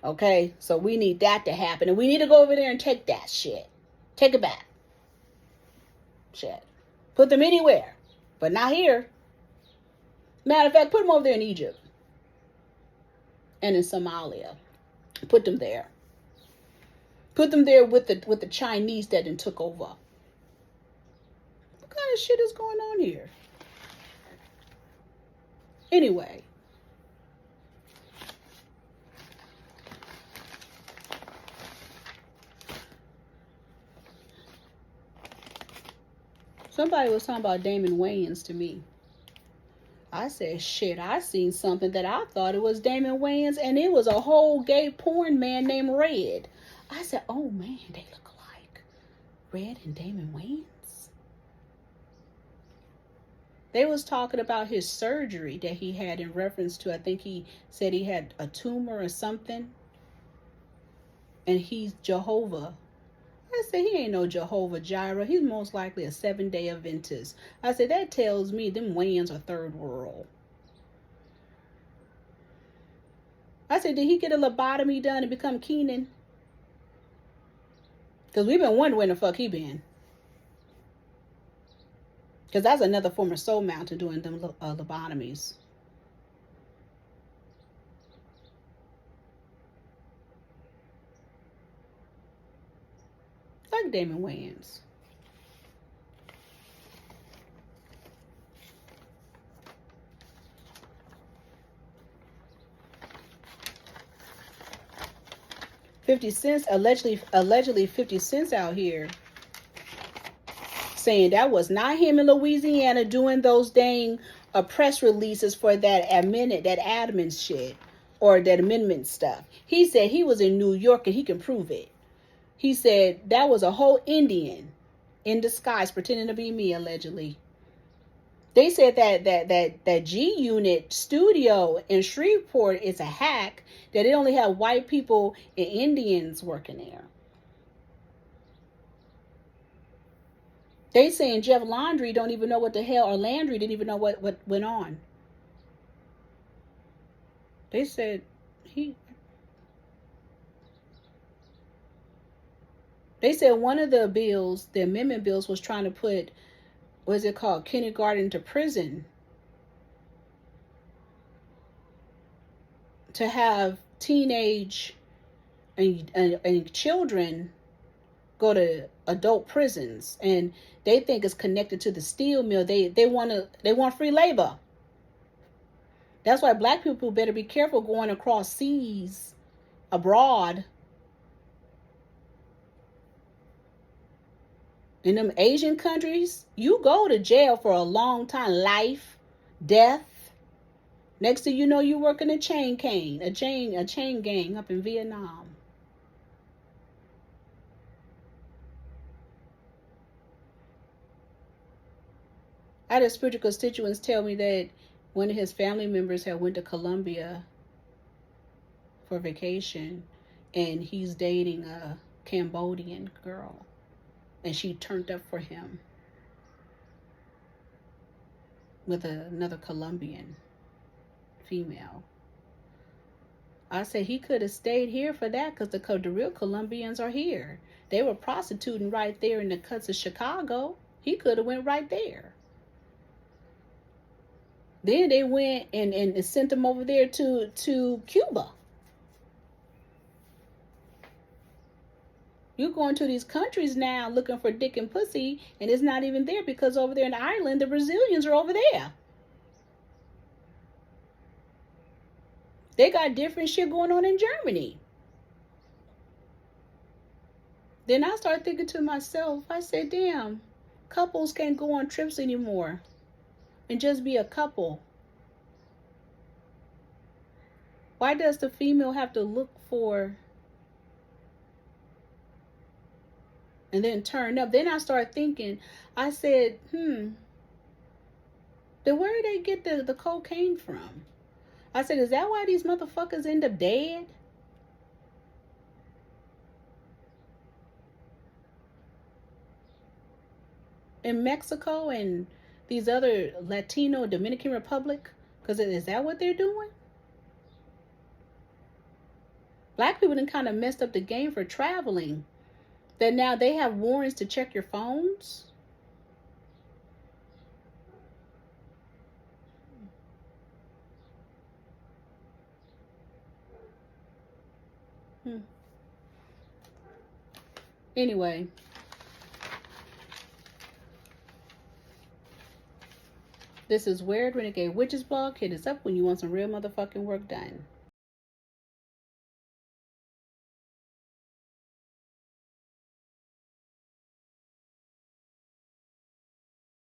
Okay? So we need that to happen. And we need to go over there and take that shit. Take it back. Shit. Put them anywhere. But not here. Matter of fact, put them over there in Egypt. And in Somalia. Put them there. Put them there with the Chinese that then took over. What kind of shit is going on here? Anyway. Somebody was talking about Damon Wayans to me. I said, shit, I seen something that I thought it was Damon Wayans, and it was a whole gay porn man named Red. I said, oh man, they look alike. Red and Damon Wayans. They was talking about his surgery that he had in reference to, I think he said he had a tumor or something. And he's Jehovah. I said, he ain't no Jehovah Jireh. He's most likely a 7-day Adventist. I said, that tells me them Wayans are third world. I said, did he get a lobotomy done and become Keenan? Because we've been wondering where the fuck he been. Because that's another form of soul mountain doing them lobotomies. Like Damon Wayans. $50 allegedly 50 cents out here saying that was not him in Louisiana doing those dang press releases for that admin shit or that amendment stuff. He said he was in New York and he can prove it. He said that was a whole Indian in disguise pretending to be me, allegedly. They said that G-Unit studio in Shreveport is a hack, that it only had white people and Indians working there. They saying Jeff Landry don't even know what the hell, or Landry didn't even know what went on. They said They said one of the bills, the amendment bills, was trying to put, what is it called, kindergarten to prison, to have teenage and children go to adult prisons, and they think it's connected to the steel mill. They want free labor. That's why black people better be careful going across seas abroad. In them Asian countries, you go to jail for a long time. Life, death. Next thing you know, you working a chain gang up in Vietnam. I had a spiritual constituents tell me that one of his family members had went to Colombia for vacation, and he's dating a Cambodian girl, and she turned up for him with another Colombian female. I said he could have stayed here for that, because the real Colombians are here. They were prostituting right there in the cuts of Chicago. He could have went right there. Then they went and sent them over there to Cuba. You're going to these countries now looking for dick and pussy, and it's not even there, because over there in Ireland, the Brazilians are over there. They got different shit going on in Germany. Then I started thinking to myself, I said, damn, couples can't go on trips anymore and just be a couple. Why does the female have to look for and then turn up? Then I started thinking, I said, then where did they get the cocaine from? I said, is that why these motherfuckers end up dead? In Mexico and these other Latino, Dominican Republic? Because is that what they're doing? Black people done kind of messed up the game for traveling. That now they have warrants to check your phones. Anyway. This is Wayward Renegade Witches blog. Hit us up when you want some real motherfucking work done.